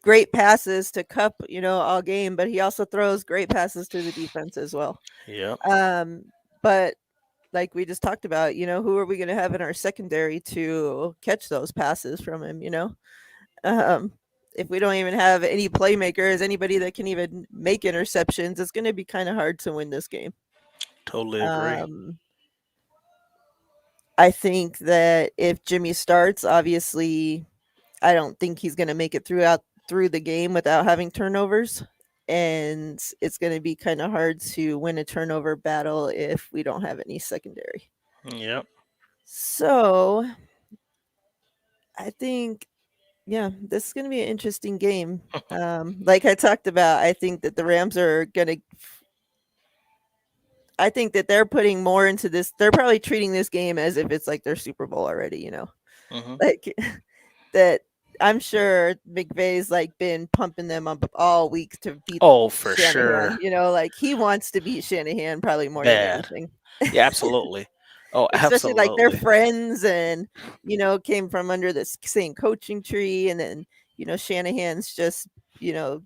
great passes to Cup, all game, but he also throws great passes to the defense as well. Yep. Um but like we just talked about, who are we going to have in our secondary to catch those passes from him? Um, if we don't even have any playmakers, anybody that can even make interceptions, it's going to be kind of hard to win this game. Totally agree. Um, I think that if Jimmy starts, obviously, I don't think he's going to make it through the game without having turnovers. And it's going to be kind of hard to win a turnover battle if we don't have any secondary. Yep. So I think, yeah, this is going to be an interesting game. Like I talked about, I think that the Rams are going to. I think that they're putting more into this. They're probably treating this game as if it's like their Super Bowl already. Hmm. Like that. I'm sure McVay's like been pumping them up all week to beat Oh, for Shanahan. sure. Like he wants to beat Shanahan probably more than Bad. anything. Yeah, absolutely. Oh, Especially like they're absolutely. friends and came from under this same coaching tree, and then Shanahan's just you know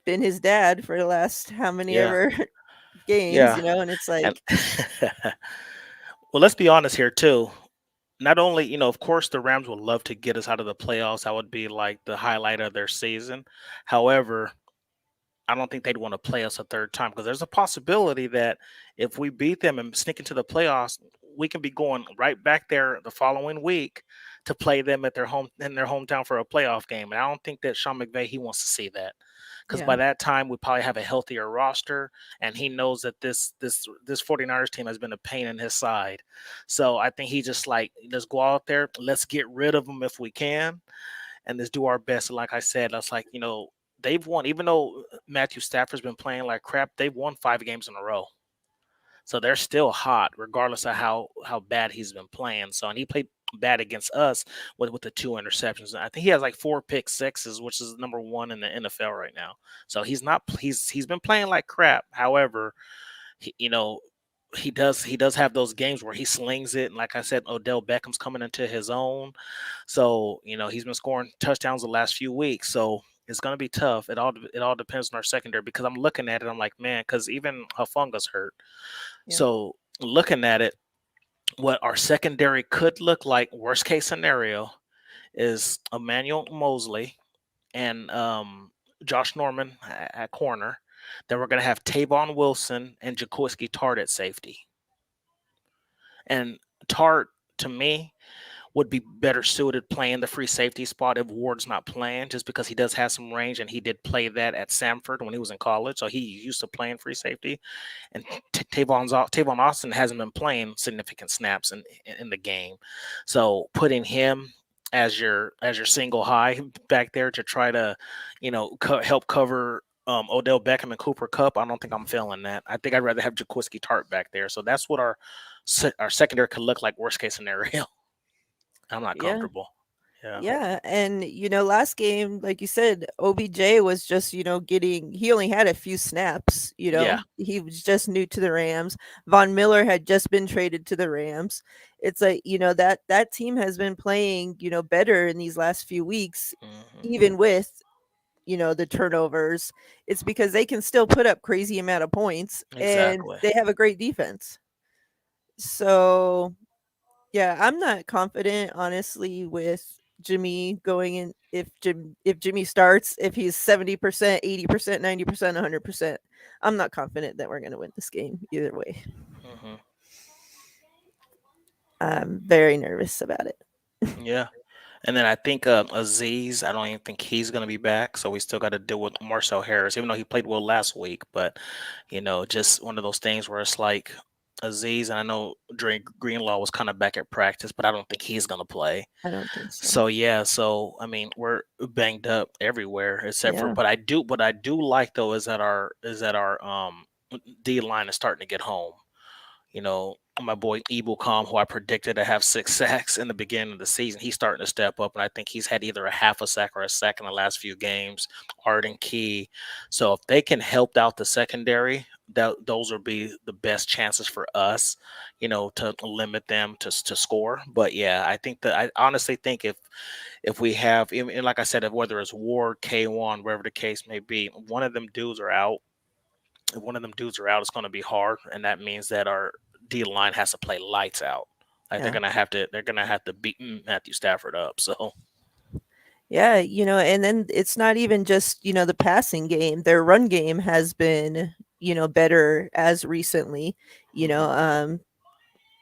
been his dad for the last how many Yeah. ever games, Yeah. and it's And like, well, let's be honest here too. Not only, of course, the Rams would love to get us out of the playoffs. That would be like the highlight of their season. However, I don't think they'd want to play us a third time because there's a possibility that if we beat them and sneak into the playoffs, we can be going right back there the following week to play them at their hometown for a playoff game. And I don't think that Sean McVay he wants to see that because yeah, by that time we probably have a healthier roster, and he knows that this 49ers team has been a pain in his side. So I think he just like let's go out there, let's get rid of them if we can, and let's do our best. And like I said, that's like they've won, even though Matthew Stafford's been playing like crap. They've won 5 games in a row, so they're still hot, regardless of how bad he's been playing. So, and he played bad against us with the 2 interceptions. I think he has like 4 pick sixes, which is number one in the NFL right now. So he's not he's been playing like crap. However, he does have those games where he slings it, and like I said, Odell Beckham's coming into his own. So he's been scoring touchdowns the last few weeks. So it's gonna be tough. It all depends on our secondary because I'm looking at it. I'm like, man, because even Hufunga's hurt. yeah, So looking at it, what our secondary could look like, worst case scenario, is Emmanuel Mosley and Josh Norman at corner. Then we're gonna have Tavon Wilson and Jaquiski Tart at safety. And Tart, to me, would be better suited playing the free safety spot if Ward's not playing, just because he does have some range and he did play that at Samford when he was in college. So he used to playing free safety. And Tavon Austin hasn't been playing significant snaps in the game. So putting him as your single high back there to try to, help cover Odell Beckham and Cooper Cup, I don't think I'm feeling that. I think I'd rather have Jaquiski Tart back there. So that's what our secondary could look like worst case scenario. I'm not yeah. comfortable. Yeah. Yeah, and last game, like you said, OBJ was just, he only had a few snaps, Yeah. He was just new to the Rams. Von Miller had just been traded to the Rams. It's like, that team has been playing, better in these last few weeks, Hmm. even with, the turnovers. It's because they can still put up crazy amount of points and Exactly. they have a great defense. So yeah, I'm not confident, honestly, with Jimmy going in. If Jimmy starts, if he's 70%, 80%, 90%, 100%, I'm not confident that we're going to win this game either way. Hmm. I'm very nervous about it. Yeah. And then I think Aziz, I don't even think he's going to be back. So we still got to deal with Marcel Harris, even though he played well last week. But, just one of those things where it's like, Aziz, and I know Dre Greenlaw was kind of back at practice, but I don't think he's gonna play. I don't think so. So yeah, so I mean we're banged up everywhere except for. Yeah, But I do like though is that our D line is starting to get home. You know, my boy Ebukam, who I predicted to have 6 sacks in the beginning of the season, he's starting to step up, and I think he's had either a half a sack or a sack in the last few games. Arden Key, so if they can help out the secondary, those will be the best chances for us, to limit them to score. But yeah, I think that I honestly think if we have, and like I said, if whether it's Ward, K1, wherever the case may be, one of them dudes are out, if one of them dudes are out, it's going to be hard, and that means that our D line has to play lights out. Like yeah, they're gonna have to beat Matthew Stafford up. So yeah. And then it's not even just the passing game. Their run game has been better as recently. You know, mhm. um,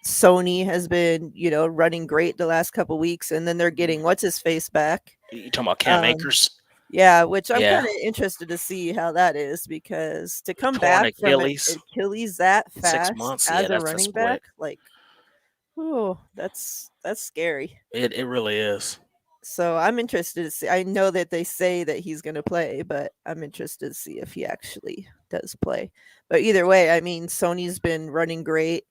Sony has been running great the last couple weeks, and then they're getting Mhm. what's his face back. You talking about Cam Um, Akers? Yeah, which I'm Yeah, kinda interested to see how that is because to come torn back from an Achilles, Achilles that six fast months. Yeah, as a that's running what back, like, ooh, that's scary. it really is. So I'm interested to see. I know that they say that he's gonna play, but I'm interested to see if he actually does play. But either way, I mean, Sony's been running great.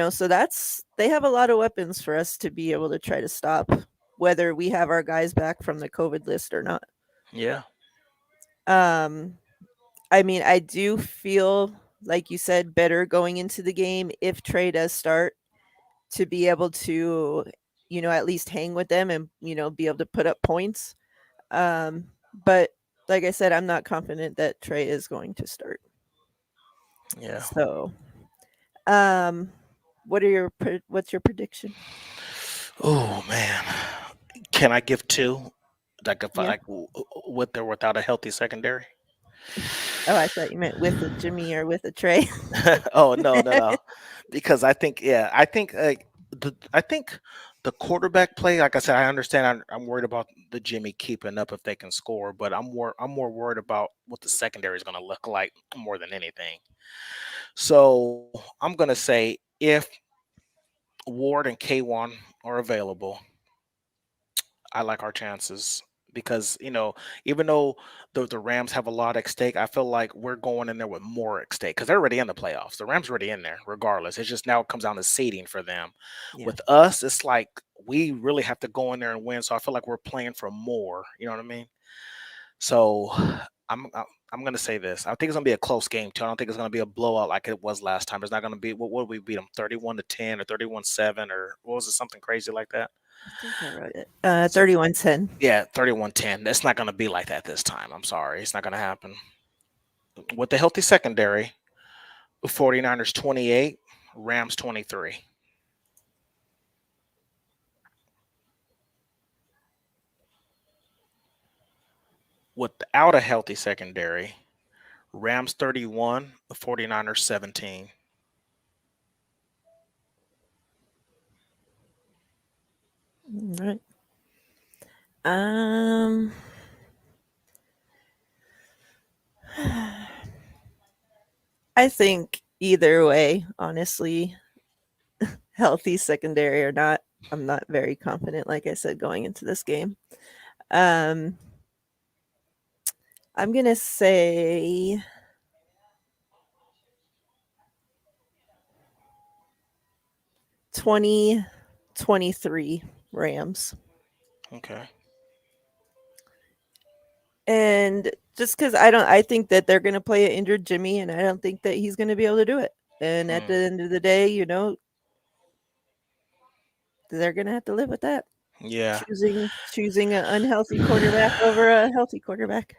So that's they have a lot of weapons for us to be able to try to stop whether we have our guys back from the COVID list or not. Yeah, Um, I mean, I do feel, like you said, better going into the game if Trey does start to be able to, at least hang with them and, be able to put up points. But like I said, I'm not confident that Trey is going to start. yeah. So, um, what's your prediction? Oh man, can I give two? Like if I Yeah. like with or without a healthy secondary? Oh, I thought you meant with a Jimmy or with a Trey. Oh no, no, no. Because I think, yeah, I think the quarterback play, like I said, I understand. I'm worried about the Jimmy keeping up if they can score, but I'm more worried about what the secondary is going to look like more than anything. So I'm going to say if Ward and K1 are available, I like our chances because even though the Rams have a lot at stake, I feel like we're going in there with more at stake because they're already in the playoffs. The Rams already in there, regardless. It's just now it comes down to seeding for them. Yeah, With us, it's like we really have to go in there and win. So I feel like we're playing for more. You know what I mean? So I'm gonna say this. I think it's gonna be a close game too. I don't think it's gonna be a blowout like it was last time. It's not gonna be what we beat them 31-10 or 31-7 or what was it, something crazy like that. I think I wrote it. So 3110. yeah, 31-10. That's not going to be like that this time. I'm sorry. It's not going to happen. With the healthy secondary, 49ers 28, Rams 23. Without a healthy secondary, Rams 31, 49ers 17. All right. Um, I think either way, honestly, healthy secondary or not, I'm not very confident, like I said, going into this game. Um, I'm going to say 2023 Rams. Okay. And just because I think that they're going to play an injured Jimmy, and I don't think that he's going to be able to do it. And at the Mm, end of the day, they're going to have to live with that. yeah. Choosing an unhealthy quarterback over a healthy quarterback.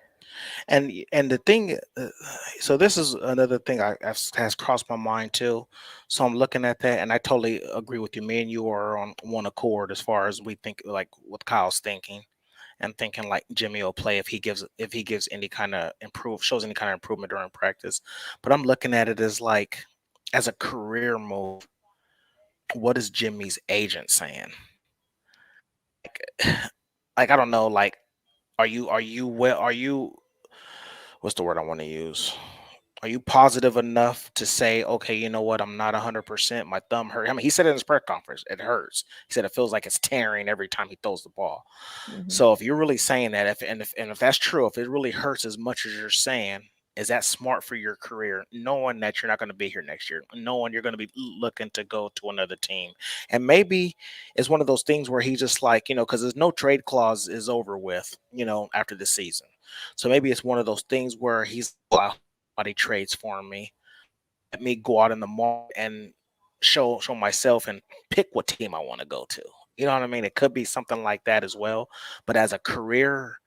And the thing, so this is another thing has crossed my mind too. So I'm looking at that, and I totally agree with you. Me and you are on one accord as far as we think, like what Kyle's thinking, and thinking like Jimmy will play if he gives any kind of shows any kind of improvement during practice. But I'm looking at it as like as a career move. What is Jimmy's agent saying? Like I don't know. Like are you what's the word I want to use? Are you positive enough to say, okay, you know what, I'm not 100%. My thumb hurt. I mean, he said it in his press conference, it hurts. He said it feels like it's tearing every time he throws the ball. Mhm. So if you're really saying that, if that's true, if it really hurts as much as you're saying, is that smart for your career, knowing that you're not going to be here next year, knowing you're going to be looking to go to another team? And maybe it's one of those things where he just like, because there's no trade clause is over with, after the season. So maybe it's one of those things where he's, well, I hope nobody trades for me. Let me go out in the market and show myself and pick what team I want to go to. You know what I mean? It could be something like that as well. But as a career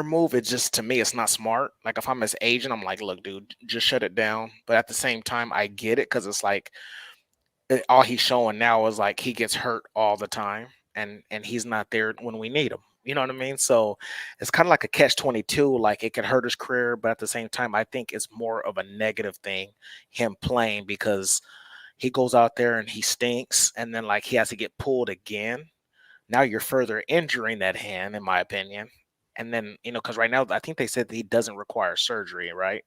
move, it's just, to me, it's not smart. Like if I'm his agent, I'm like, look, dude, just shut it down. But at the same time, I get it because it's like all he's showing now is like he gets hurt all the time, and he's not there when we need him. You know what I mean? So it's kind of like a catch-22. Like it could hurt his career, but at the same time, I think it's more of a negative thing, him playing, because he goes out there and he stinks, and then like he has to get pulled again. Now you're further injuring that hand, in my opinion. And then, because right now I think they said that he doesn't require surgery, right?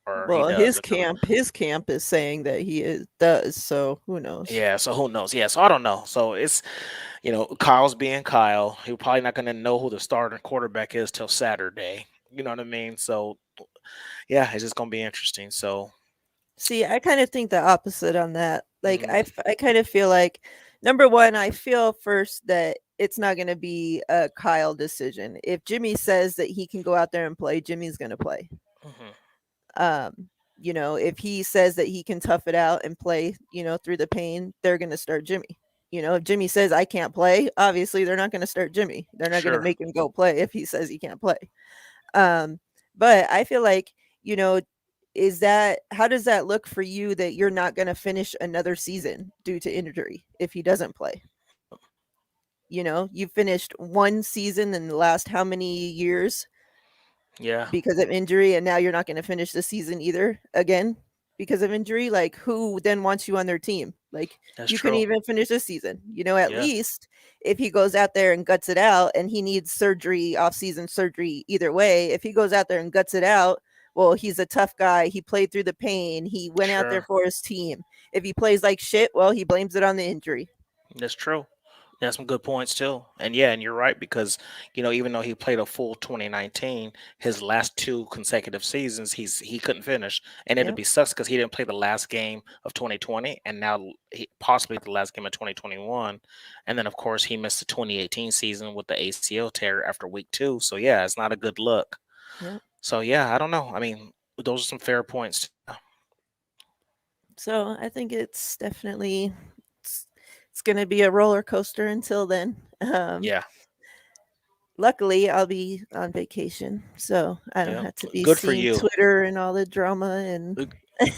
Or he Well, does. his camp is saying that does. So who knows? Yeah, so who knows? Yeah, so I don't know. So it's, Kyle's being Kyle. He's probably not going to know who the starting quarterback is till Saturday. You know what I mean? So yeah, it's just going to be interesting. So, See, I kind of think the opposite on that. Like, mhm, I kind of feel like, number one, I feel first that it's not going to be a Kyle decision. If Jimmy says that he can go out there and play, Jimmy's going to play. mhm, Um, if he says that he can tough it out and play, through the pain, they're going to start Jimmy. If Jimmy says I can't play, obviously they're not going to start Jimmy. They're not going to sure. make him go play if he says he can't play. Um, but I feel like, you know, how does that look for you that you're not going to finish another season due to injury if he doesn't play? You finished one season in the last how many years Yeah, because of injury, and now you're not going to finish the season either again because of injury. Like, who then wants you on their team? Like, that's you couldn't true. even finish this season. At Yeah, least if he goes out there and guts it out, and he needs surgery, off-season surgery, either way, if he goes out there and guts it out, well, he's a tough guy. He played through the pain. He went out there sure. for his team. If he plays like shit, well, he blames it on the injury. That's true. That's some good points too. And yeah, and you're right because even though he played a full 2019, his last two consecutive seasons he couldn't finish, and it'd Yep. be sucks because he didn't play the last game of 2020, and now possibly the last game of 2021, and then of course he missed the 2018 season with the ACL tear after week 2. So yeah, it's not a good look. Yep. So yeah, I don't know. I mean, those are some fair points. So I think it's definitely it's, it's going to be a roller coaster until then. Yeah, Luckily, I'll be on vacation, so I don't yeah. have to be Good for seeing you. Twitter and all the drama and I'm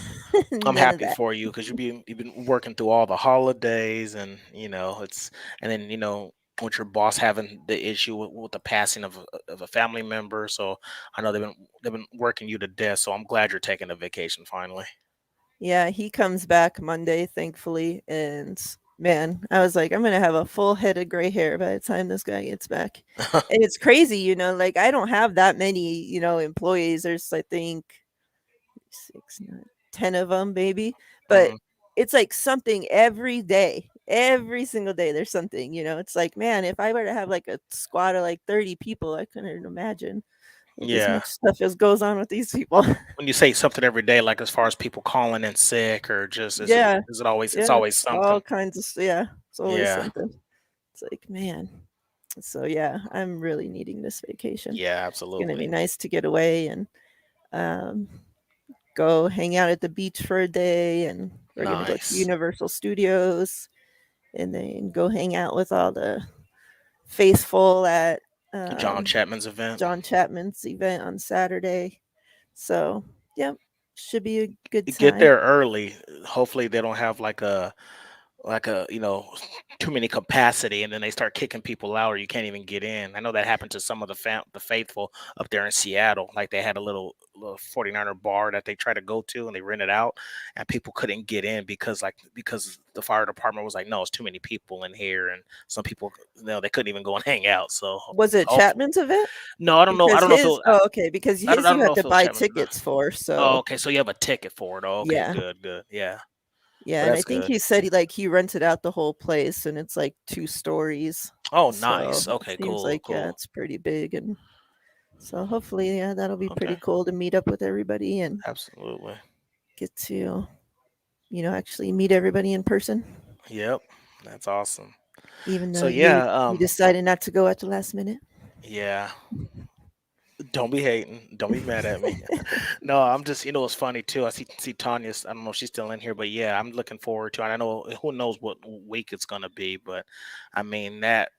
none of happy that. for you because you've been working through all the holidays, and and then with your boss having the issue with the passing of a family member. So I know they've been working you to death. So I'm glad you're taking a vacation finally. Yeah, he comes back Monday, thankfully, and man, I was like, I'm gonna have a full head of gray hair by the time this guy gets back. And it's crazy, like I don't have that many, employees. There's I think six, nine, 10 of them, maybe. But Mhm. it's like something every day. Every single day there's something, It's like, man, if I were to have like a squad of like 30 people, I couldn't imagine like as Yeah. much stuff as goes on with these people. When you say something every day, like as far as people calling in sick, or just is it Yeah. is it always it's Yeah. always All something. kinds of yeah. It's always Yeah. something. It's like, man. So yeah, I'm really needing this vacation. Yeah. It's gonna be Absolutely. nice to get away and um go hang out at the beach for a day, and we're gonna go to Nice. Universal Studios and then go hang out with all the faithful at John um, Chapman's event. John Chapman's event on Saturday. So, yep, should be a good You get time. there early. Hopefully they don't have like a too many capacity, and then they start kicking people out, or you can't even get in. I know that happened to some of the faithful up there in Seattle. Like they had a little 49er bar that they tried to go to, and they rented out, and people couldn't get in because the fire department was like, no, it's too many people in here, and some people, they couldn't even go and hang out. So Was it hopefully, Chapman's event? no, I don't know. I Because don't know if it his was, oh, okay, because his I you don't know had to if it was buy Chapman's. tickets for, Oh, so okay, so you have a ticket for it. Oh, okay, yeah. good, good, yeah. Yeah, Well, and I that's think good. he said he rented out the whole place and it's like 2 stories. Oh, So, nice. it Okay, seems cool, like, yeah, cool. it's pretty big, and so hopefully, yeah, that'll be pretty Okay, cool to meet up with everybody and absolutely. get to, actually meet everybody in person, Yep, that's awesome. even So though you yeah, you decided not to go at the last minute. yeah. Don't be hating. Don't be mad at me. No, I'm just, it's funny too. I see Tanya's. I don't know if she's still in here, but yeah, I'm looking forward to it. I know who knows what week it's gonna be, but I mean that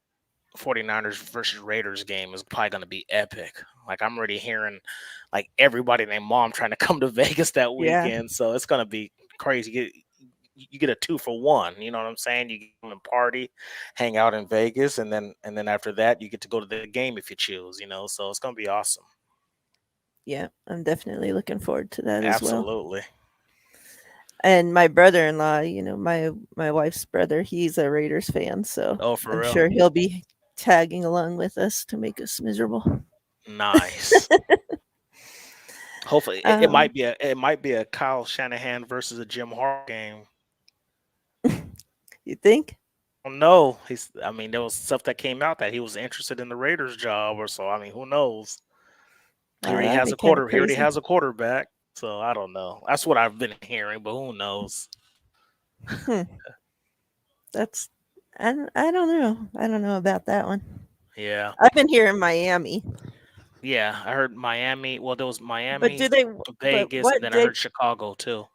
49ers versus Raiders game is probably gonna be epic. Like I'm already hearing like everybody and their mom trying to come to Vegas that Yeah. weekend, so it's gonna be crazy. You get a 2 for 1. You know what I'm saying? You get them and party, hang out in Vegas, and then after that, you get to go to the game if you choose. So it's gonna be awesome. Yeah, I'm definitely looking forward to that as well. Absolutely. And my brother-in-law, my wife's brother, he's a Raiders fan, so Oh, for I'm real? sure he'll be tagging along with us to make us miserable. Nice. Hopefully, it Um, might be a Kyle Shanahan versus a Jim Harbaugh game. you think? I don't know. I mean, there was stuff that came out that he was interested in the Raiders job, or so. I mean, who knows? He Wow, already that'd has be a kind of quarter. He already crazy. has a quarterback. So I don't know. That's what I've been hearing, but who knows? Hmm. That's I don't know. I don't know about that one. Yeah, I've been here in Miami, yeah. I heard Miami. Well, there was but Miami, do they? But Vegas, and what then I they heard Chicago too.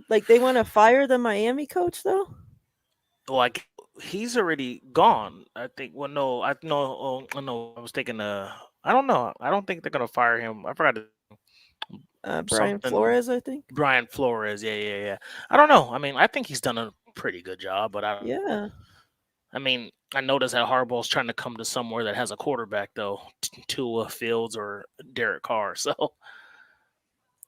like? They want to fire the Miami coach though. Well, he's already gone. I think. Well, no, I no, no. I was thinking. I don't know. I don't think they're gonna fire him. I forgot Brian something. Flores, I think. Brian Flores. Yeah, yeah, yeah. I don't know. I mean, I think he's done a pretty good job, but Yeah. I mean, I noticed that Harbaugh's trying to come to somewhere that has a quarterback though, Tua Fields or Derek Carr. So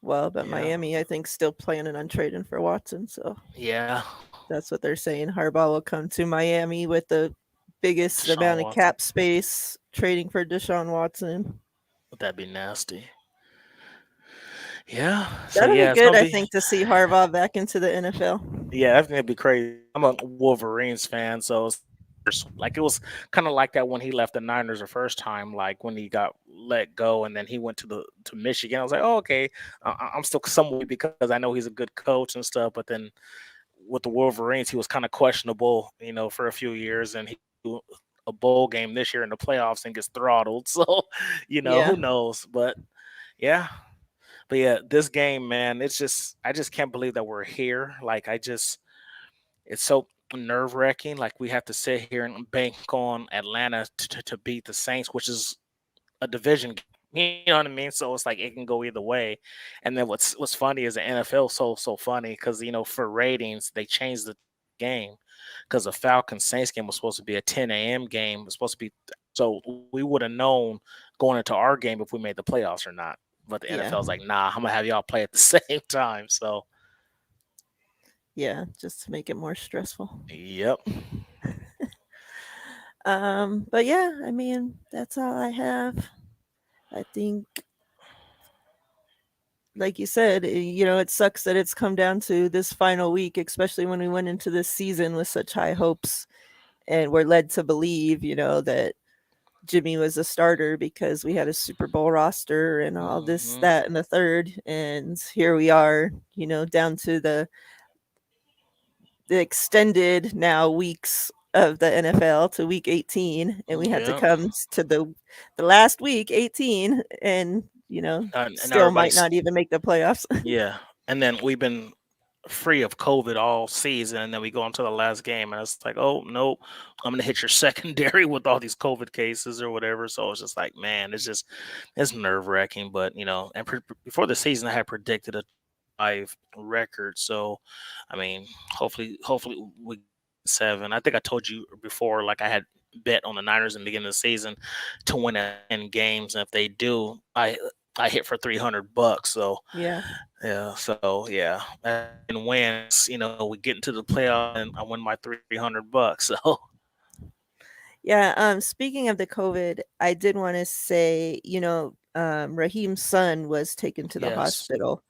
Well, but yeah, Miami, I think, still planning on trading for Watson. So yeah. that's what they're saying. Harbaugh will come to Miami with the biggest Deshaun amount of Watson. cap space, trading for Deshaun Watson. That'd be nasty. Yeah. So That'll be yeah, it's good, gonna I be. think, to see Harbaugh back into the NFL. Yeah, I think it'd be crazy. I'm a Wolverines fan, so like it was kind of like that when he left the Niners the first time, like when he got let go and then he went to Michigan. I was like, oh, okay, I'm still somewhat because I know he's a good coach and stuff. But then with the Wolverines, he was kind of questionable, for a few years, and he a bowl game this year in the playoffs and gets throttled. So, Yeah. who knows? But yeah, this game, man, I just can't believe that we're here. Like it's so nerve wracking. Like we have to sit here and bank on Atlanta to beat the Saints, which is a division game. You know what I mean? So it's like it can go either way. And then what's funny is the NFL so funny because for ratings they changed the game because the Falcons Saints game was supposed to be a 10 a.m. game. It was supposed to be so we would have known going into our game if we made the playoffs or not. But the Yeah. NFL's like, nah, I'm gonna have y'all play at the same time. So Yeah. Just to make it more stressful. yep. But yeah, I mean, that's all I have. I think, like you said, it sucks that it's come down to this final week, especially when we went into this season with such high hopes and we're led to believe, that Jimmy was a starter because we had a Super Bowl roster and all this, Hmm. that, and the third. And here we are, down to the extended now weeks of the NFL to week 18, and we had to Yeah. come to the last week 18, and And now still might everybody's not even make the playoffs. yeah. And then we've been free of COVID all season, and then we go into the last game, and it's like, oh no, I'm gonna hit your secondary with all these COVID cases or whatever. So it's just like, man, it's nerve wracking. But and before the season, I had predicted a 5 record. So, I mean, hopefully we. 7. I think I told you before, like I had bet on the Niners in the beginning of the season to win at 10 games, and if they do, I hit for $300. So Yeah. yeah, so yeah, that 10 wins. We get into the playoff and I win my $300. So Yeah, speaking of the COVID, I did want to say, Raheem's son was taken to the yes, hospital,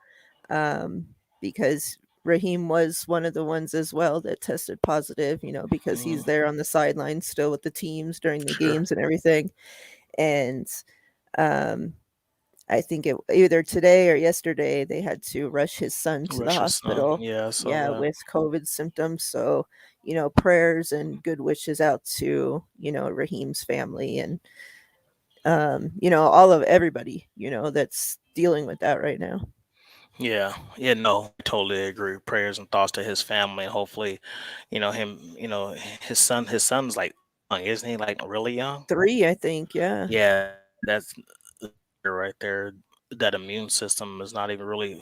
um, because Raheem was one of the ones as well that tested positive, because he's mm, there on the sidelines still with the teams during the sure, games and everything. And um, I think it either today or yesterday they had to rush his son to the Russia's son. hospital. Yeah, I saw Yeah, that. with COVID symptoms. So, prayers and good wishes out to, Raheem's family and all of everybody, that's dealing with that right now. Yeah, yeah, no, I totally agree. Prayers and thoughts to his family, and hopefully, him, his son's like young, isn't he? Like really young? 3, I think, yeah. Yeah, that's right there. That immune system is not even really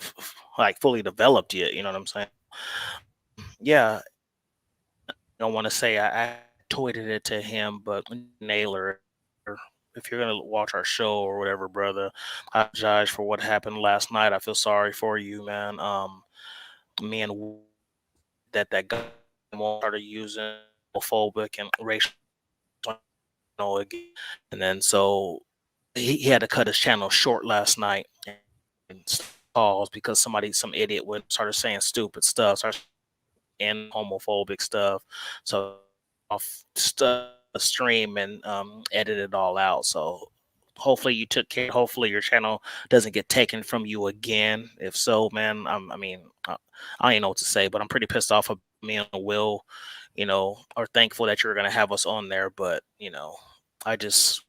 like fully developed yet. You know what I'm saying? Yeah, I don't want to say I tweeted it to him, but Naylor, if you're gonna watch our show or whatever, brother, I apologize for what happened last night. I feel sorry for you, man. Me and that guy started using homophobic and racial again. And then so he had to cut his channel short last night and calls because some idiot went started saying stupid stuff, started and homophobic stuff. So off stream and edit it all out. So hopefully you took care. Hopefully your channel doesn't get taken from you again. If so, man, I mean, I don't even know what to say, but I'm pretty pissed off of me and Will. Are thankful that you're gonna have us on there, but I just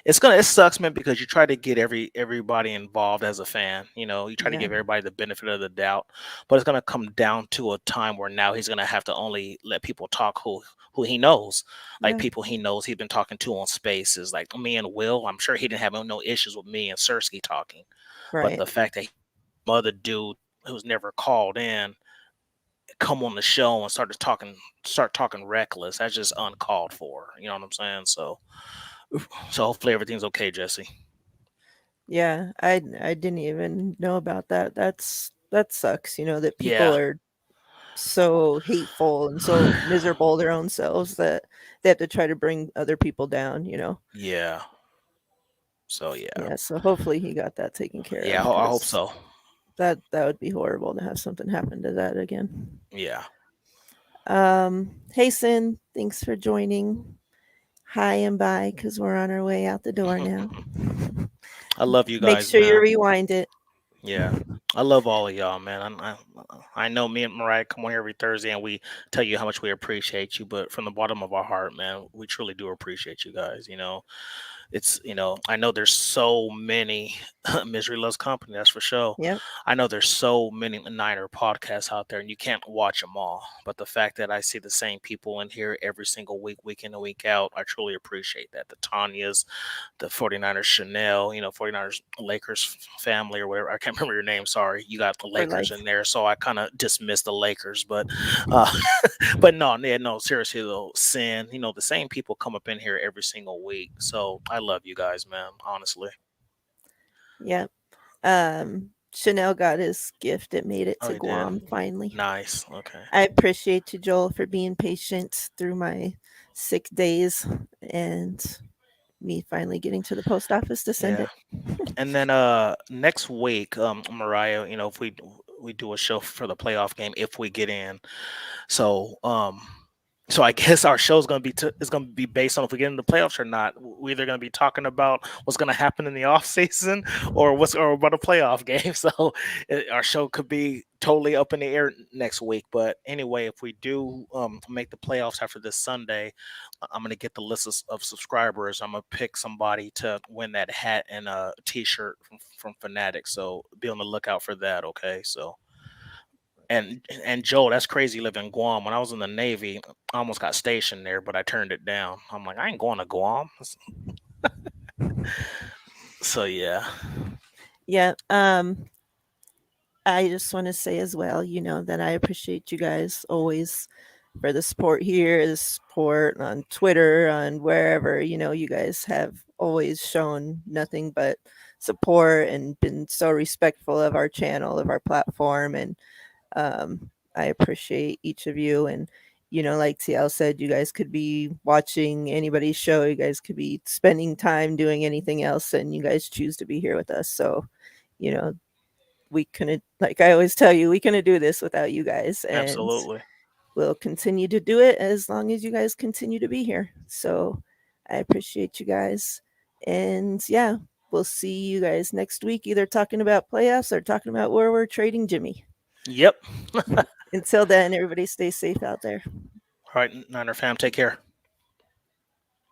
it sucks, man, because you try to get everybody involved as a fan. You try to Yeah. give everybody the benefit of the doubt, but it's gonna come down to a time where now he's gonna have to only let people talk who he knows, like Yeah. people he knows he's been talking to on Spaces, like me and Will. I'm sure he didn't have no issues with me and Sersky talking, but Right. the fact that mother dude who's never called in come on the show and start talking reckless, that's just uncalled for. You know what I'm saying? So hopefully everything's okay, Jesse. Yeah. I didn't even know about that. That sucks, that people Yeah. are so hateful and so miserable their own selves that they have to try to bring other people down. Yeah. So yeah. Yeah, so hopefully he got that taken care Yeah, of I hope because so. that would be horrible to have something happen to that again. Yeah. Hey Sin, thanks for joining. Hi and bye because we're on our way out the door now. I love you Make guys, sure you man. rewind it. Yeah. I love all of y'all, man. I know me and Mariah come on here every Thursday and we tell you how much we appreciate you, but from the bottom of our heart, man, we truly do appreciate you guys. It's I know there's so many Misery Loves Company, that's for sure. Yep. I know there's so many Niner podcasts out there and you can't watch them all, but the fact that I see the same people in here every single week in and week out, I truly appreciate that. The Tanya's, the 49ers Chanel, 49ers Lakers family or whatever, I can't remember your name, sorry, you got the For Lakers life. in there, so I kind of dismissed the Lakers, but uh but no, yeah, no, seriously though, Sin, the same people come up in here every single week. So I love you guys, man. Honestly. Yep. Chanel got his gift. It made it Oh, to he did. Guam finally. Nice. Okay. I appreciate you, Joel, for being patient through my sick days and me finally getting to the post office to send Yeah. it. And then next week, Mariah, if we do a show for the playoff game if we get in. So so I guess our show's gonna be is gonna be based on if we get in the playoffs or not. We're either gonna be talking about what's gonna happen in the off season or about a playoff game. So our show could be totally up in the air next week. But anyway, if we do make the playoffs after this Sunday, I'm gonna get the list of subscribers. I'm gonna pick somebody to win that hat and a T-shirt from Fanatics. So be on the lookout for that. Okay, so. And Joe, that's crazy. You live in Guam. When I was in the Navy, I almost got stationed there, but I turned it down. I'm like, I ain't going to Guam. So yeah, Yeah. I just want to say as well, that I appreciate you guys always for the support here, the support on Twitter, on wherever. You guys have always shown nothing but support and been so respectful of our channel, of our platform, and I appreciate each of you. And like TL said, you guys could be watching anybody's show, you guys could be spending time doing anything else, and you guys choose to be here with us. So, you know, we couldn't, like I always tell you, we couldn't do this without you guys, and Absolutely. we'll continue to do it as long as you guys continue to be here. So I appreciate you guys. And yeah, we'll see you guys next week, either talking about playoffs or talking about where we're trading Jimmy. Yep. Until then, everybody stay safe out there. All right, Niner fam, take care.